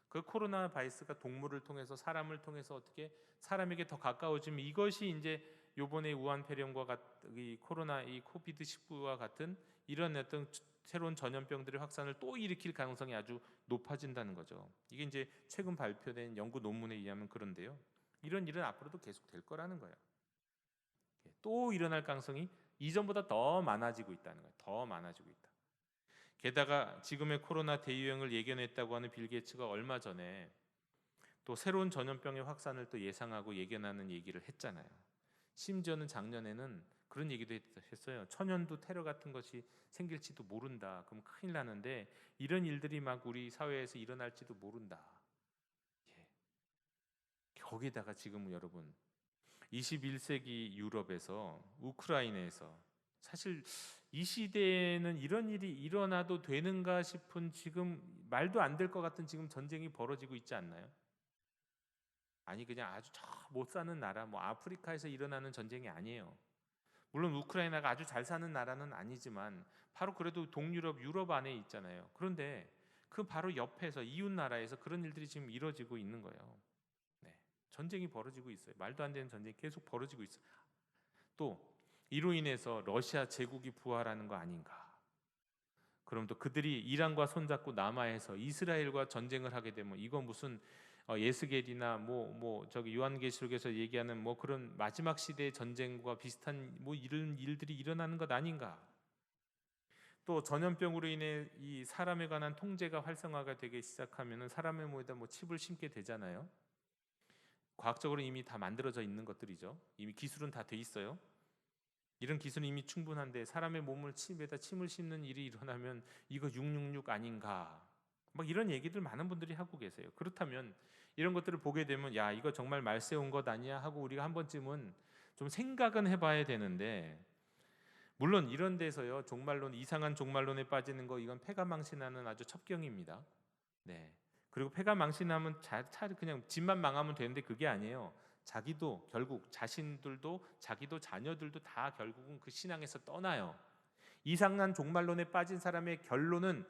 그 코로나 바이러스가 동물을 통해서 사람을 통해서 어떻게 사람에게 더 가까워지면 이것이 이제 요번에 우한 폐렴과 이 코로나 이 코비드 19와 같은 이런 어떤 새로운 전염병들의 확산을 또 일으킬 가능성이 아주 높아진다는 거죠. 이게 이제 최근 발표된 연구 논문에 의하면 그런데요. 이런 일은 앞으로도 계속 될 거라는 거예요. 또 일어날 가능성이 이전보다 더 많아지고 있다는 거예요. 더 많아지고 있다. 게다가 지금의 코로나 대유행을 예견했다고 하는 빌 게이츠가 얼마 전에 또 새로운 전염병의 확산을 또 예상하고 예견하는 얘기를 했잖아요. 심지어는 작년에는 그런 얘기도 했어요. 천연두 테러 같은 것이 생길지도 모른다. 그럼 큰일 나는데 이런 일들이 막 우리 사회에서 일어날지도 모른다. 거기다가 지금 여러분 21세기 유럽에서 우크라이나에서 사실 이 시대에는 이런 일이 일어나도 되는가 싶은 지금 말도 안 될 것 같은 지금 전쟁이 벌어지고 있지 않나요? 아니 그냥 아주 저 못 사는 나라 뭐 아프리카에서 일어나는 전쟁이 아니에요. 물론 우크라이나가 아주 잘 사는 나라는 아니지만 바로 그래도 동유럽 유럽 안에 있잖아요. 그런데 그 바로 옆에서 이웃 나라에서 그런 일들이 지금 이뤄지고 있는 거예요. 네. 전쟁이 벌어지고 있어요. 말도 안 되는 전쟁이 계속 벌어지고 있어요. 또 이로 인해서 러시아 제국이 부활하는 거 아닌가? 그럼 또 그들이 이란과 손잡고 남하에서 이스라엘과 전쟁을 하게 되면 이거 무슨 예스겔이나 저기 요한계시록에서 얘기하는 뭐 그런 마지막 시대의 전쟁과 비슷한 뭐 이런 일들이 일어나는 것 아닌가? 또 전염병으로 인해 이 사람에 관한 통제가 활성화가 되기 시작하면은 사람의 몸에다 뭐 칩을 심게 되잖아요. 과학적으로 이미 다 만들어져 있는 것들이죠. 이미 기술은 다 돼 있어요. 이런 기술은 이미 충분한데 사람의 몸을 칩에다 침을 심는 일이 일어나면 이거 666 아닌가? 막 이런 얘기들 많은 분들이 하고 계세요. 그렇다면 이런 것들을 보게 되면 야 이거 정말 말세운 것 아니야 하고 우리가 한 번쯤은 좀 생각은 해봐야 되는데 물론 이런 데서요 종말론 이상한 종말론에 빠지는 거 이건 패가망신하는 아주 첩경입니다. 네. 그리고 패가망신하면 차라리 그냥 집만 망하면 되는데 그게 아니에요. 자기도 결국 자신들도 자기도 자녀들도 다 결국은 그 신앙에서 떠나요. 이상한 종말론에 빠진 사람의 결론은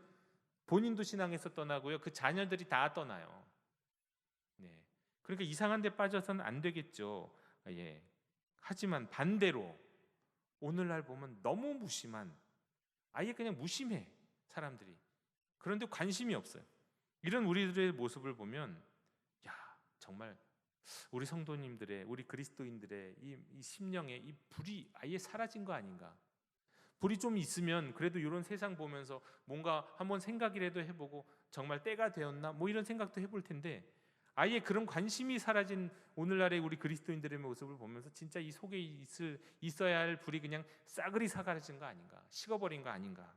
본인도 신앙에서 떠나고요. 그 자녀들이 다 떠나요. 네. 그러니까 이상한 데 빠져서는 안 되겠죠. 예. 하지만 반대로 오늘날 보면 너무 무심한 아예 그냥 무심해 사람들이. 그런데 관심이 없어요. 이런 우리들의 모습을 보면 야 정말 우리 성도님들의 우리 그리스도인들의 이 심령에 이 불이 아예 사라진 거 아닌가? 불이 좀 있으면 그래도 이런 세상 보면서 뭔가 한번 생각이라도 해보고 정말 때가 되었나 뭐 이런 생각도 해볼 텐데 아예 그런 관심이 사라진 오늘날의 우리 그리스도인들의 모습을 보면서 진짜 이 속에 있어야 할 불이 그냥 싸그리 사라진 거 아닌가? 식어버린 거 아닌가?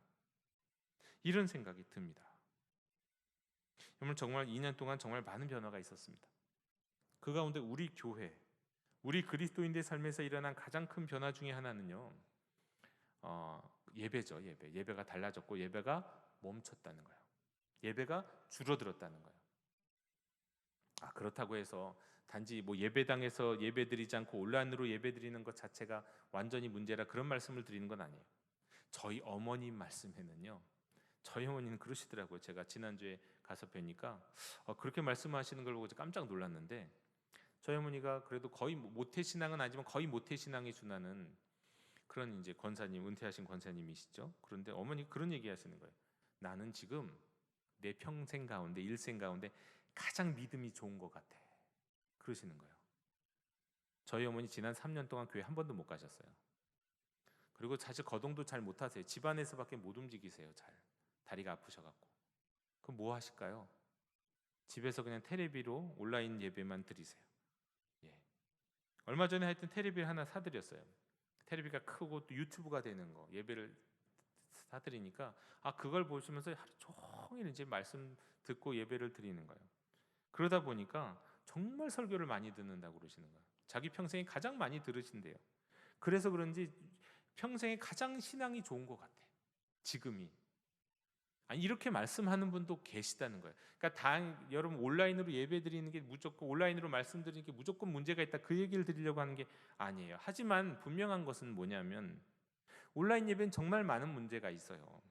이런 생각이 듭니다. 여러분 정말 2년 동안 정말 많은 변화가 있었습니다. 그 가운데 우리 교회, 우리 그리스도인들의 삶에서 일어난 가장 큰 변화 중에 하나는요. 예배죠. 예배가 달라졌고 예배가 멈췄다는 거예요. 예배가 줄어들었다는 거예요. 그렇다고 해서 단지 뭐 예배당에서 예배드리지 않고 온라인으로 예배드리는 것 자체가 완전히 문제라 그런 말씀을 드리는 건 아니에요. 저희 어머님 말씀에는요. 저희 어머니는 그러시더라고요. 제가 지난주에 가서 뵈니까 그렇게 말씀하시는 걸 보고 깜짝 놀랐는데 저희 어머니가 그래도 거의 모태신앙은 아니지만 거의 모태신앙에 준하는 그런 이제 권사님, 은퇴하신 권사님이시죠. 그런데 어머니 그런 얘기 하시는 거예요. 나는 지금 내 평생 가운데 일생 가운데 가장 믿음이 좋은 것 같아. 그러시는 거예요. 저희 어머니 지난 3년 동안 교회 한 번도 못 가셨어요. 그리고 사실 거동도 잘 못하세요. 집안에서밖에 못 움직이세요. 잘 다리가 아프셔갖고. 그럼 뭐 하실까요? 집에서 그냥 테레비로 온라인 예배만 드리세요. 예. 얼마 전에 하여튼 테레비를 하나 사드렸어요. 테레비가 크고 또 유튜브가 되는 거 예배를 사드리니까 그걸 보시면서 하루 종일 이제 말씀 듣고 예배를 드리는 거예요. 그러다 보니까 정말 설교를 많이 듣는다고 그러시는 거예요. 자기 평생에 가장 많이 들으신대요. 그래서 그런지 평생에 가장 신앙이 좋은 것 같아. 지금이. 이렇게 말씀하는 분도 계시다는 거예요. 그러니까 여러분 온라인으로 예배 드리는 게 무조건 온라인으로 말씀드리는 게 무조건 문제가 있다 그 얘기를 드리려고 하는 게 아니에요. 하지만 분명한 것은 뭐냐면 온라인 예배는 정말 많은 문제가 있어요.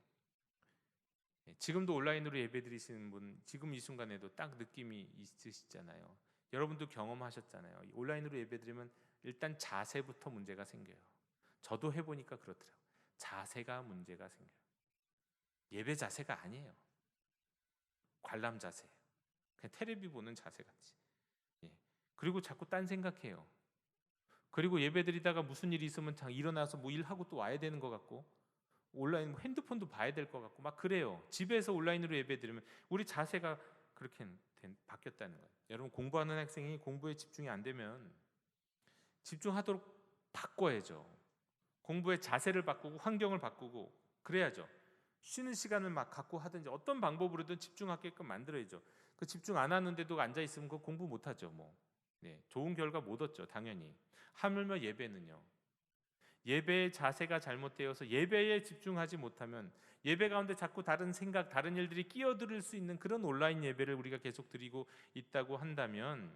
지금도 온라인으로 예배 드리시는 분 지금 이 순간에도 딱 느낌이 있으시잖아요. 여러분도 경험하셨잖아요. 온라인으로 예배 드리면 일단 자세부터 문제가 생겨요. 저도 해보니까 그렇더라고요. 자세가 문제가 생겨요. 예배 자세가 아니에요. 관람 자세예요. 그냥 테레비 보는 자세 같이. 그리고 자꾸 딴 생각해요. 그리고 예배 드리다가 무슨 일이 있으면 일어나서 뭐 일하고 또 와야 되는 것 같고 온라인 핸드폰도 봐야 될 것 같고 막 그래요. 집에서 온라인으로 예배 드리면 우리 자세가 그렇게 바뀌었다는 거예요. 여러분 공부하는 학생이 공부에 집중이 안 되면 집중하도록 바꿔야죠. 공부의 자세를 바꾸고 환경을 바꾸고 그래야죠. 쉬는 시간을 막 갖고 하든지 어떤 방법으로든 집중하게끔 만들어야죠. 그 집중 안 하는데도 앉아 있으면 그 공부 못 하죠. 좋은 결과 못 얻죠. 당연히. 하물며 예배는요. 예배의 자세가 잘못되어서 예배에 집중하지 못하면 예배 가운데 자꾸 다른 생각, 다른 일들이 끼어들 수 있는 그런 온라인 예배를 우리가 계속 드리고 있다고 한다면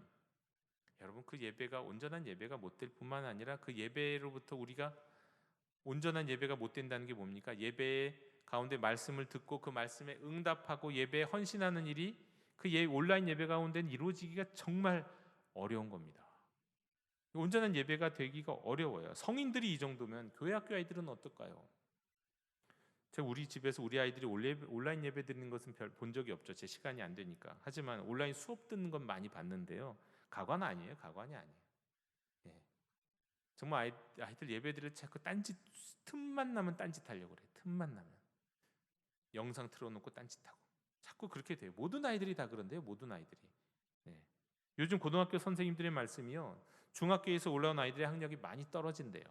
여러분 그 예배가 온전한 예배가 못 될 뿐만 아니라 그 예배로부터 우리가 온전한 예배가 못 된다는 게 뭡니까? 예배 가운데 말씀을 듣고 그 말씀에 응답하고 예배에 헌신하는 일이 그 온라인 예배 가운데는 이루어지기가 정말 어려운 겁니다. 온전한 예배가 되기가 어려워요. 성인들이 이 정도면 교회 학교 아이들은 어떨까요? 제가 우리 집에서 우리 아이들이 온라인 예배 드리는 것은 별 본 적이 없죠. 제 시간이 안 되니까. 하지만 온라인 수업 듣는 건 많이 봤는데요. 가관 아니에요. 가관이 아니에요. 정말 아이들 예배 드릴 때 자꾸 딴짓 틈만 나면 딴짓 하려고 그래요. 틈만 나면 영상 틀어놓고 딴짓하고 자꾸 그렇게 돼요. 모든 아이들이 다 그런데요. 모든 아이들이. 요즘 고등학교 선생님들의 말씀이요. 중학교에서 올라온 아이들의 학력이 많이 떨어진대요.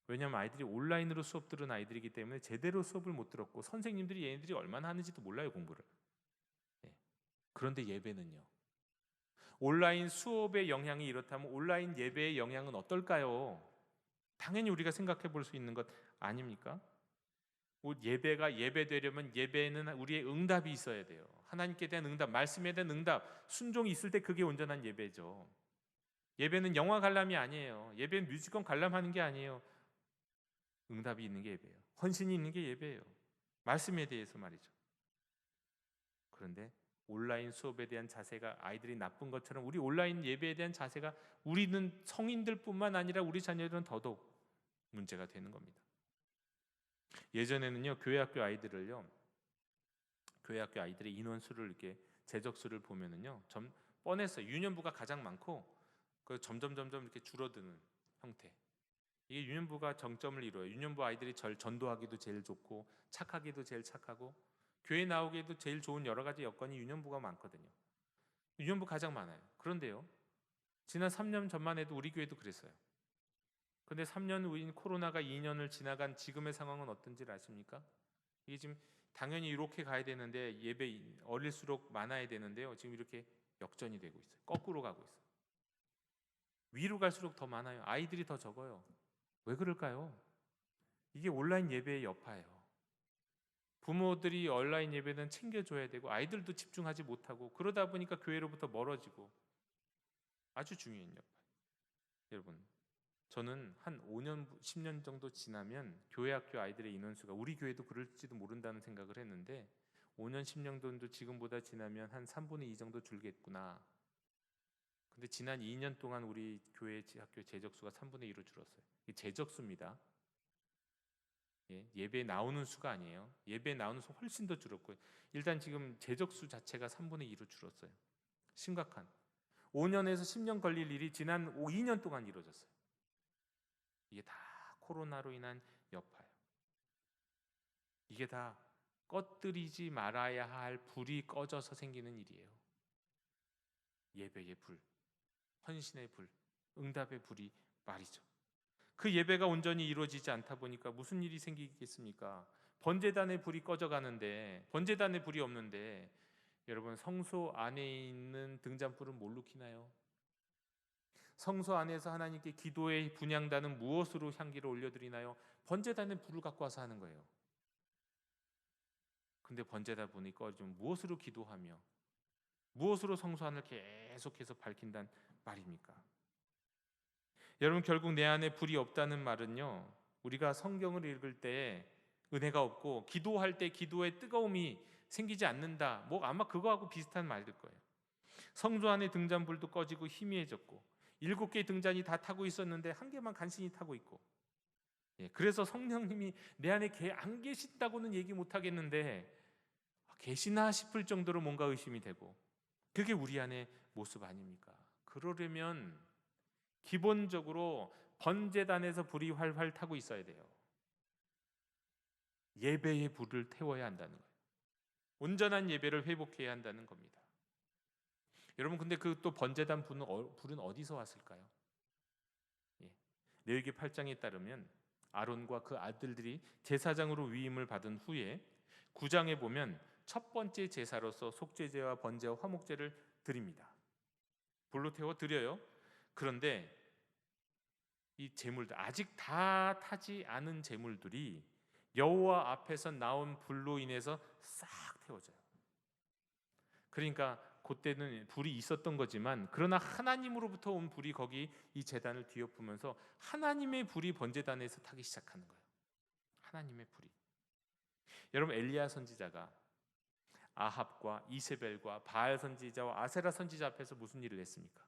왜냐하면 아이들이 온라인으로 수업 들은 아이들이기 때문에 제대로 수업을 못 들었고 선생님들이 얘네들이 얼마나 하는지도 몰라요. 공부를. 그런데 예배는요. 온라인 수업의 영향이 이렇다면 온라인 예배의 영향은 어떨까요? 당연히 우리가 생각해 볼 수 있는 것 아닙니까? 예배가 예배되려면 예배에는 우리의 응답이 있어야 돼요. 하나님께 대한 응답, 말씀에 대한 응답, 순종이 있을 때 그게 온전한 예배죠. 예배는 영화 관람이 아니에요. 예배는 뮤지컬 관람하는 게 아니에요. 응답이 있는 게 예배예요. 헌신이 있는 게 예배예요. 말씀에 대해서 말이죠. 그런데 온라인 수업에 대한 자세가 아이들이 나쁜 것처럼 우리 온라인 예배에 대한 자세가 우리는 성인들뿐만 아니라 우리 자녀들은 더더욱 문제가 되는 겁니다. 예전에는요 교회 학교 아이들의 인원수를 이렇게 재적수를 보면은요 뻔했어요. 유년부가 가장 많고 그 점점 이렇게 줄어드는 형태. 이게 유년부가 정점을 이뤄요. 유년부 아이들이 전도하기도 제일 좋고 착하기도 제일 착하고 교회 나오기에도 제일 좋은 여러 가지 여건이 유년부가 많거든요. 유년부 가장 많아요. 그런데요 지난 3년 전만 해도 우리 교회도 그랬어요. 근데 3년 후인 코로나가 2년을 지나간 지금의 상황은 어떤지 아십니까? 이게 지금 당연히 이렇게 가야 되는데 예배 어릴수록 많아야 되는데요. 지금 이렇게 역전이 되고 있어요. 거꾸로 가고 있어요. 위로 갈수록 더 많아요. 아이들이 더 적어요. 왜 그럴까요? 이게 온라인 예배의 여파예요. 부모들이 온라인 예배는 챙겨줘야 되고 아이들도 집중하지 못하고 그러다 보니까 교회로부터 멀어지고 아주 중요한 여파. 여러분 저는 한 5년, 10년 정도 지나면 교회 학교 아이들의 인원수가 우리 교회도 그럴지도 모른다는 생각을 했는데 5년, 10년 정도 지금보다 지나면 한 3분의 2 정도 줄겠구나. 근데 지난 2년 동안 우리 교회 학교 재적수가 3분의 2로 줄었어요. 이게 재적수입니다. 예배에 나오는 수가 아니에요. 예배에 나오는 수 훨씬 더 줄었고요. 일단 지금 재적수 자체가 3분의 2로 줄었어요. 심각한. 5년에서 10년 걸릴 일이 지난 2년 동안 이루어졌어요. 이게 다 코로나로 인한 여파요. 이게 다 꺼뜨리지 말아야 할 불이 꺼져서 생기는 일이에요. 예배의 불, 헌신의 불, 응답의 불이 말이죠. 그 예배가 온전히 이루어지지 않다 보니까 무슨 일이 생기겠습니까? 번제단의 불이 꺼져가는데, 번제단의 불이 없는데 여러분, 성소 안에 있는 등잔불은 뭘로 켜나요? 성소 안에서 하나님께 기도의 분향단은 무엇으로 향기를 올려드리나요? 번제단의 불을 갖고 와서 하는 거예요. 근데 번제단 불이 꺼지면 무엇으로 기도하며 무엇으로 성소 안을 계속해서 밝힌다는 말입니까? 여러분, 결국 내 안에 불이 없다는 말은요, 우리가 성경을 읽을 때 은혜가 없고 기도할 때 기도의 뜨거움이 생기지 않는다, 뭐 아마 그거하고 비슷한 말일 거예요. 성소 안에 등잔불도 꺼지고 희미해졌고 7개의 등잔이 다 타고 있었는데 한 개만 간신히 타고 있고, 그래서 성령님이 내 안에 안 계신다고는 얘기 못 하겠는데 계시나 싶을 정도로 뭔가 의심이 되고, 그게 우리 안의 모습 아닙니까? 그러려면 기본적으로 번제단에서 불이 활활 타고 있어야 돼요. 예배의 불을 태워야 한다는 거예요. 온전한 예배를 회복해야 한다는 겁니다. 여러분, 근데 그 또 번제단 불은 어디서 왔을까요? 레위기 8장에 따르면 아론과 그 아들들이 제사장으로 위임을 받은 후에 9장에 보면 첫 번째 제사로서 속죄제와 번제와 화목제를 드립니다. 불로 태워 드려요. 그런데 이 제물들, 아직 다 타지 않은 제물들이 여호와 앞에서 나온 불로 인해서 싹 태워져요. 그러니까 그때는 불이 있었던 거지만, 그러나 하나님으로부터 온 불이 거기 이 제단을 뒤엎으면서 하나님의 불이 번제단에서 타기 시작하는 거예요. 하나님의 불이. 여러분, 엘리야 선지자가 아합과 이세벨과 바알 선지자와 아세라 선지자 앞에서 무슨 일을 했습니까?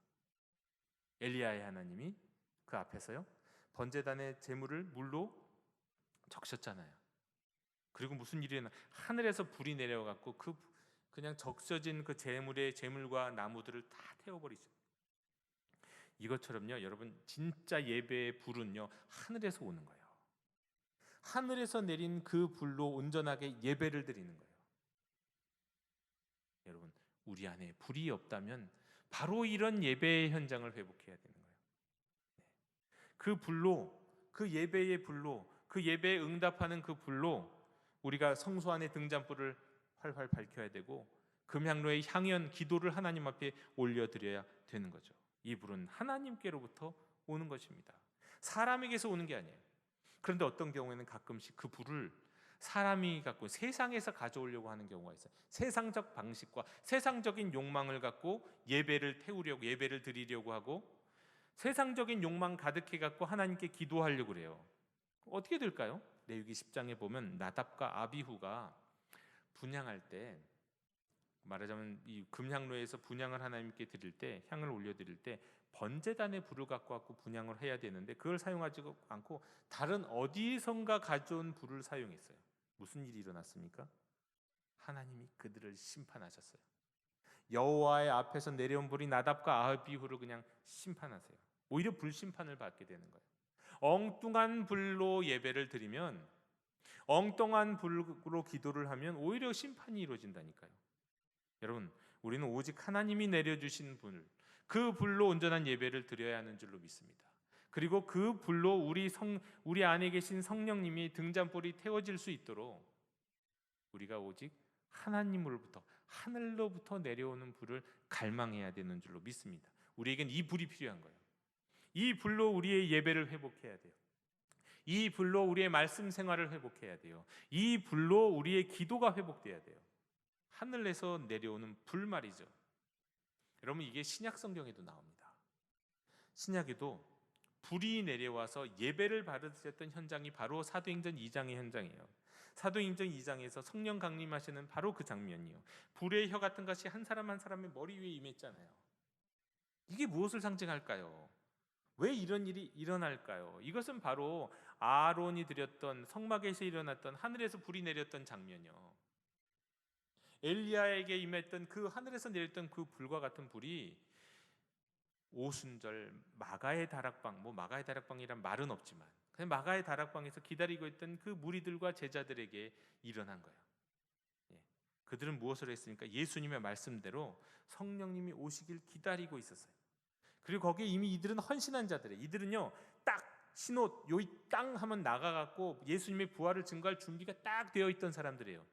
엘리야의 하나님이 그 앞에서요, 번제단의 제물을 물로 적셨잖아요. 그리고 무슨 일이 일어나? 하늘에서 불이 내려갖고 그냥 적셔진 그 제물과 나무들을 다 태워버리죠. 이것처럼요, 여러분, 진짜 예배의 불은요, 하늘에서 오는 거예요. 하늘에서 내린 그 불로 온전하게 예배를 드리는 거예요. 여러분, 우리 안에 불이 없다면 바로 이런 예배의 현장을 회복해야 되는 거예요. 그 불로, 그 예배의 불로, 그 예배에 응답하는 그 불로 우리가 성소 안의 등잔불을 활활 밝혀야 되고, 금향로의 향연 기도를 하나님 앞에 올려드려야 되는 거죠. 이 불은 하나님께로부터 오는 것입니다. 사람에게서 오는 게 아니에요. 그런데 어떤 경우에는 가끔씩 그 불을 사람이 갖고 세상에서 가져오려고 하는 경우가 있어요. 세상적 방식과 세상적인 욕망을 갖고 예배를 태우려고, 예배를 드리려고 하고, 세상적인 욕망 가득해 갖고 하나님께 기도하려고 그래요. 어떻게 될까요? 레위기 10장에 보면 나답과 아비후가 분향할 때, 말하자면 이 금향로에서 분향을 하나님께 드릴 때, 향을 올려 드릴 때 번제단의 불을 갖고 왔고 분향을 해야 되는데, 그걸 사용하지 않고 다른 어디선가 가져온 불을 사용했어요. 무슨 일이 일어났습니까? 하나님이 그들을 심판하셨어요. 여호와의 앞에서 내려온 불이 나답과 아비후를 그냥 심판하세요. 오히려 불심판을 받게 되는 거예요. 엉뚱한 불로 예배를 드리면, 엉뚱한 불로 기도를 하면 오히려 심판이 이루어진다니까요. 여러분, 우리는 오직 하나님이 내려주신 불, 그 불로 온전한 예배를 드려야 하는 줄로 믿습니다. 그리고 그 불로 우리 안에 계신 성령님이 등잔불이 태워질 수 있도록 우리가 오직 하나님으로부터, 하늘로부터 내려오는 불을 갈망해야 되는 줄로 믿습니다. 우리에겐 이 불이 필요한 거예요. 이 불로 우리의 예배를 회복해야 돼요. 이 불로 우리의 말씀 생활을 회복해야 돼요. 이 불로 우리의 기도가 회복돼야 돼요. 하늘에서 내려오는 불 말이죠. 여러분, 이게 신약 성경에도 나옵니다. 신약에도 불이 내려와서 예배를 받으셨던 현장이 바로 사도행전 2장의 현장이에요. 사도행전 2장에서 성령 강림하시는 바로 그 장면이요. 불의 혀 같은 것이 한 사람 한 사람의 머리 위에 임했잖아요. 이게 무엇을 상징할까요? 왜 이런 일이 일어날까요? 이것은 바로 아론이 드렸던, 성막에서 일어났던 하늘에서 불이 내렸던 장면이요. 엘리야에게 임했던 그 하늘에서 내렸던 그 불과 같은 불이 오순절 마가의 다락방, 마가의 다락방이란 말은 없지만 마가의 다락방에서 기다리고 있던 그 무리들과 제자들에게 일어난 거예요. 그들은 무엇을 했습니까? 예수님의 말씀대로 성령님이 오시길 기다리고 있었어요. 그리고 거기에 이미 이들은 헌신한 자들이에요. 이들은요, 딱 신호 요이 땅 하면 나가갖고 예수님의 부활을 증거할 준비가 딱 되어 있던 사람들이에요.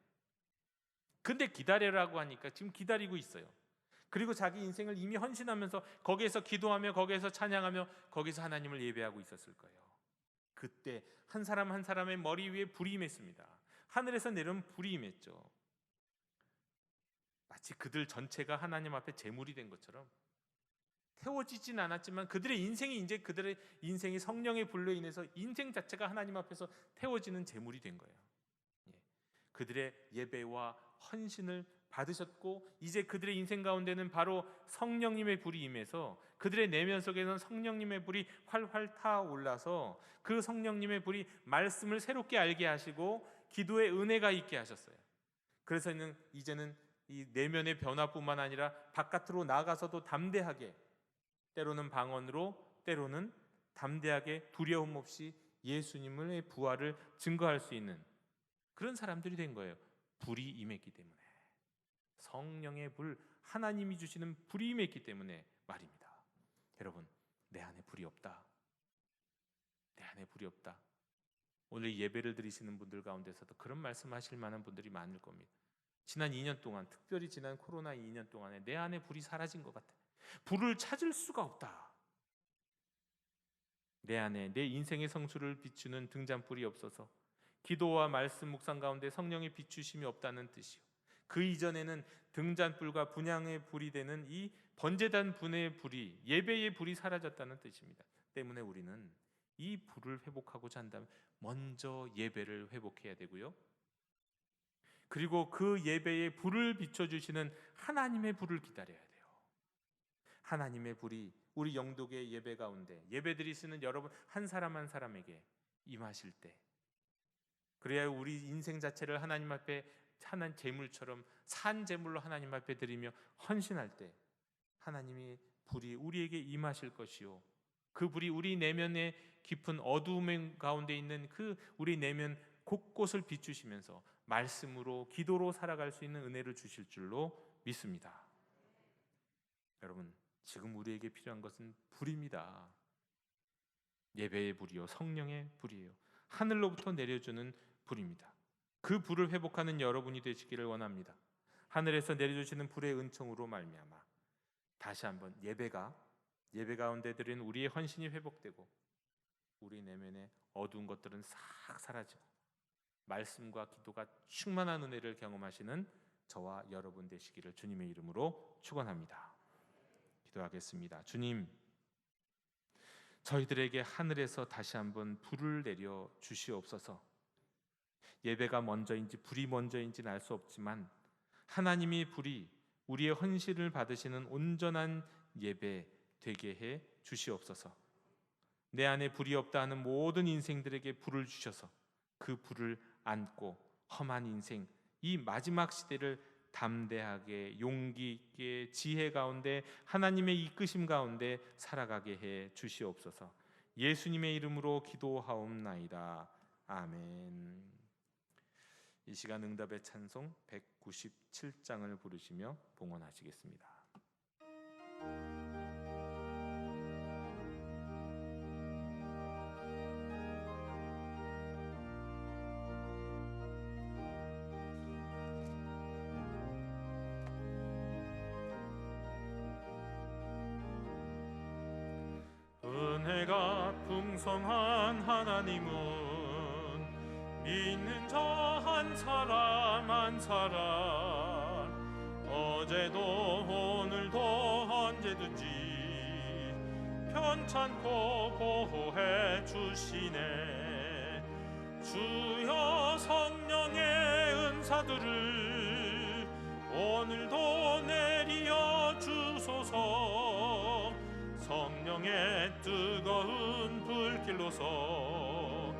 근데 기다려라고 하니까 지금 기다리고 있어요. 그리고 자기 인생을 이미 헌신하면서 거기에서 기도하며 거기에서 찬양하며 거기서 하나님을 예배하고 있었을 거예요. 그때 한 사람 한 사람의 머리 위에 불이 임했습니다. 하늘에서 내려온 불이 임했죠. 마치 그들 전체가 하나님 앞에 제물이 된 것처럼 태워지진 않았지만 그들의 인생이 성령의 불로 인해서 인생 자체가 하나님 앞에서 태워지는 제물이 된 거예요. 그들의 예배와 헌신을 받으셨고 이제 그들의 인생 가운데는 바로 성령님의 불이 임해서 그들의 내면 속에는 성령님의 불이 활활 타올라서 그 성령님의 불이 말씀을 새롭게 알게 하시고 기도의 은혜가 있게 하셨어요. 그래서 이제는 이 내면의 변화뿐만 아니라 바깥으로 나가서도 담대하게, 때로는 방언으로, 때로는 담대하게 두려움 없이 예수님의 부활을 증거할 수 있는 그런 사람들이 된 거예요. 불이 임했기 때문에, 성령의 불, 하나님이 주시는 불이 임했기 때문에 말입니다. 여러분, 내 안에 불이 없다. 내 안에 불이 없다. 오늘 예배를 드리시는 분들 가운데서도 그런 말씀하실 만한 분들이 많을 겁니다. 지난 2년 동안, 특별히 지난 코로나 2년 동안에 내 안에 불이 사라진 것 같아. 불을 찾을 수가 없다. 내 안에 내 인생의 성수를 비추는 등잔불이 없어서 기도와 말씀 묵상 가운데 성령의 비추심이 없다는 뜻이요. 그 이전에는 등잔불과 분향의 불이 되는 이 번제단 분의 불이, 예배의 불이 사라졌다는 뜻입니다. 때문에 우리는 이 불을 회복하고자 한다면 먼저 예배를 회복해야 되고요. 그리고 그 예배의 불을 비춰주시는 하나님의 불을 기다려야 돼요. 하나님의 불이 우리 영독의 예배 가운데 예배드리시는 여러분 한 사람 한 사람에게 임하실 때, 그래야 우리 인생 자체를 하나님 앞에 하나님 제물처럼 산 제물로 하나님 앞에 드리며 헌신할 때 하나님의 불이 우리에게 임하실 것이요, 그 불이 우리 내면의 깊은 어두움 가운데 있는 그 우리 내면 곳곳을 비추시면서 말씀으로 기도로 살아갈 수 있는 은혜를 주실 줄로 믿습니다. 여러분, 지금 우리에게 필요한 것은 불입니다. 예배의 불이요, 성령의 불이에요. 하늘로부터 내려주는 불입니다. 그 불을 회복하는 여러분이 되시기를 원합니다. 하늘에서 내려주시는 불의 은총으로 말미암아 다시 한번 예배 가운데 드린 우리의 헌신이 회복되고 우리 내면의 어두운 것들은 싹 사라지고 말씀과 기도가 충만한 은혜를 경험하시는 저와 여러분 되시기를 주님의 이름으로 축원합니다. 기도하겠습니다. 주님, 저희들에게 하늘에서 다시 한번 불을 내려 주시옵소서. 예배가 먼저인지 불이 먼저인지는 알 수 없지만 하나님의 불이 우리의 헌신을 받으시는 온전한 예배 되게 해 주시옵소서. 내 안에 불이 없다 하는 모든 인생들에게 불을 주셔서 그 불을 안고 험한 인생, 이 마지막 시대를 담대하게 용기 있게 지혜 가운데 하나님의 이끄심 가운데 살아가게 해 주시옵소서. 예수님의 이름으로 기도하옵나이다. 아멘. 이 시간 응답의 찬송 197장을 부르시며 봉헌하시겠습니다. 은혜가 풍성한 하나님은 믿는 자 한 사람 한 사람 어제도 오늘도 언제든지 편찮고 보호해 주시네. 주여 성령의 은사들을 오늘도 내리어 주소서. 성령의 뜨거운 불길로서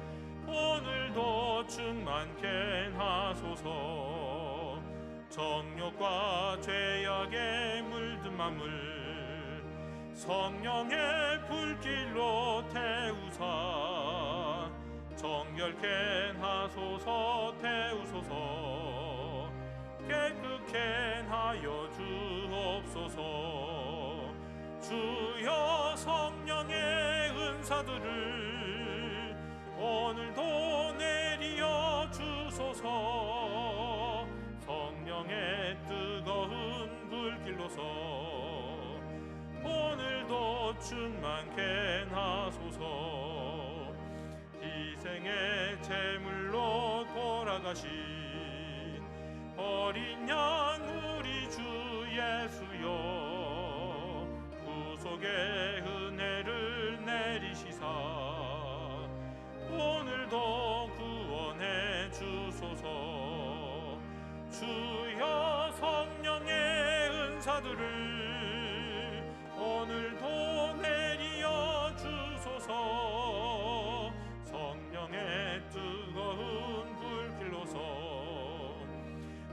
오늘도 충만케 하소서. 정욕과 죄악에 물든 맘을 성령의 불길로 태우사 성결케 하소서 태우소서 깨끗케 하여 주옵소서 주여 성령의 은사들을 오늘도 내리어 주소서 성령의 뜨거운 불길로서 오늘도 충만케 하소서 희생의 제물로 돌아가신 어린 양 우리 주 예수여 구속의 은혜를 내리시사 오늘도 구원해 주소서 주여 성령의 은사들을 오늘도 내리어 주소서 성령의 뜨거운 불길로서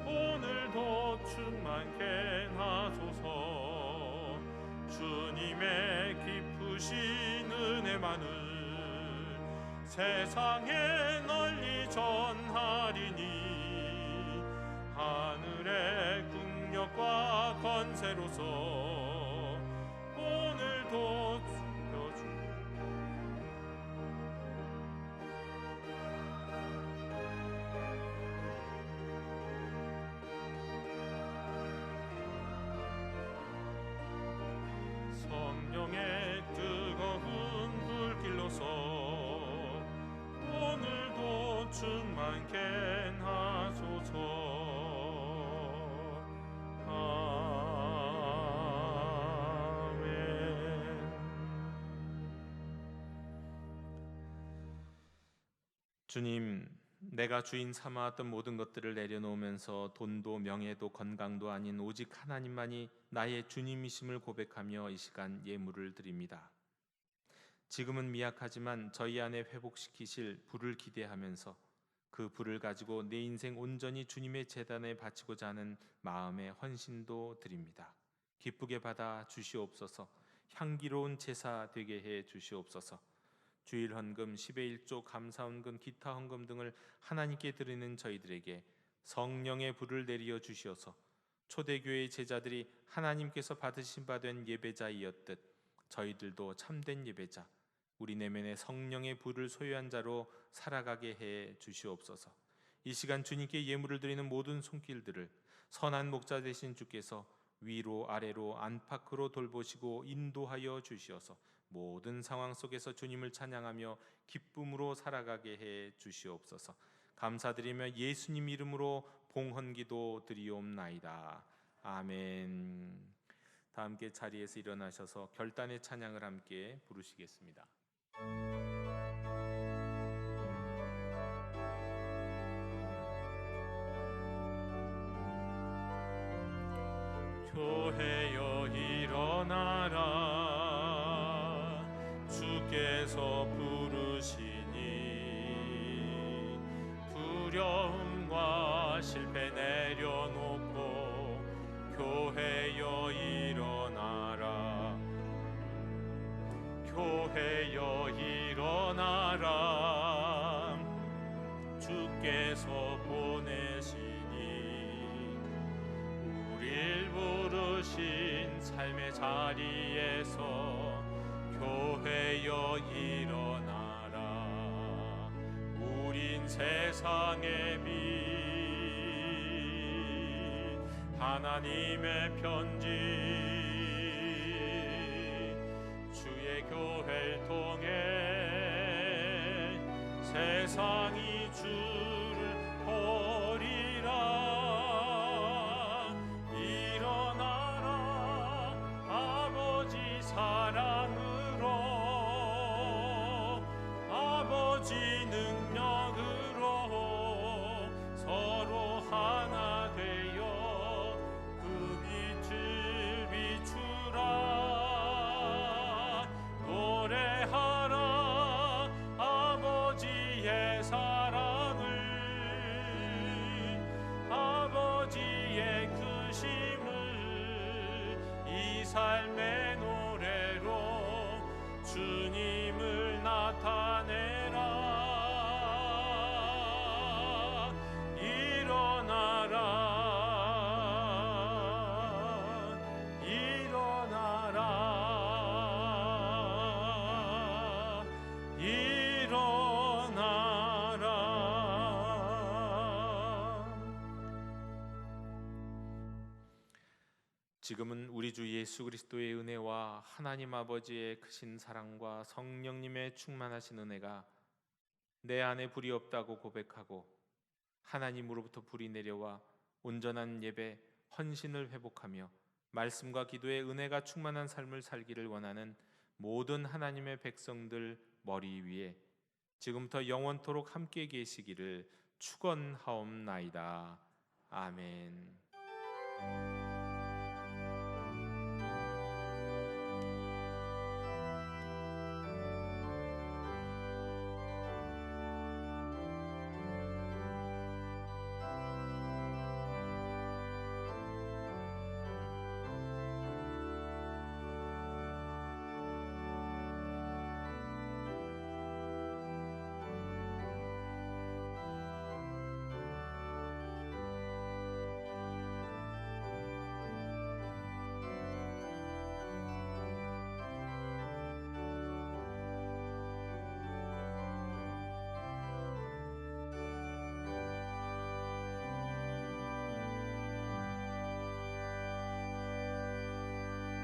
오늘도 충만케 하소서 주님의 깊으신 은혜만을 세상에 널리 전하리니 하늘의 국력과 권세로서 오늘도 숨겨주 성령의 뜨거운 불길로서 오늘도 충만케 하소서 주님, 내가 주인 삼아왔던 모든 것들을 내려놓으면서 돈도 명예도 건강도 아닌 오직 하나님만이 나의 주님이심을 고백하며 이 시간 예물을 드립니다. 지금은 미약하지만 저희 안에 회복시키실 불을 기대하면서 그 불을 가지고 내 인생 온전히 주님의 제단에 바치고자 하는 마음의 헌신도 드립니다. 기쁘게 받아 주시옵소서. 향기로운 제사 되게 해 주시옵소서. 주일 헌금, 10의 1조, 감사 헌금, 기타 헌금 등을 하나님께 드리는 저희들에게 성령의 불을 내리어 주시어서 초대교회의 제자들이 하나님께서 받으신 바 된 예배자이었듯 저희들도 참된 예배자, 우리 내면의 성령의 불을 소유한 자로 살아가게 해 주시옵소서. 이 시간 주님께 예물을 드리는 모든 손길들을 선한 목자 되신 주께서 위로 아래로 안팎으로 돌보시고 인도하여 주시어서 모든 상황 속에서 주님을 찬양하며 기쁨으로 살아가게 해 주시옵소서. 감사드리며 예수님 이름으로 봉헌기도 드리옵나이다. 아멘. 다 함께 자리에서 일어나셔서 결단의 찬양을 함께 부르시겠습니다. 교회여 일어나라 주께서 부르시니 두려움과 실패 내려놓고 교회여 일어나라 교회여 일어나라 주께서 보내시니 우릴 부르신 삶의 자리에서 교회여 일어나라 우린 세상의 빛 하나님의 편지 주의 교회를 통해 세상이 주를 버리라 일어나라 아버지 사랑으로 아버지 능력으로 서로 하나 되어 그 빛을 비추라 노래하라 아버지의 사랑을 아버지의 크심을 이 삶의 노래로 주님을 나타내라 지금은 우리 주 예수 그리스도의 은혜와 하나님 아버지의 크신 사랑과 성령님의 충만하신 은혜가 내 안에 불이 없다고 고백하고 하나님으로부터 불이 내려와 온전한 예배, 헌신을 회복하며 말씀과 기도의 은혜가 충만한 삶을 살기를 원하는 모든 하나님의 백성들 머리 위에 지금부터 영원토록 함께 계시기를 축원하옵나이다. 아멘.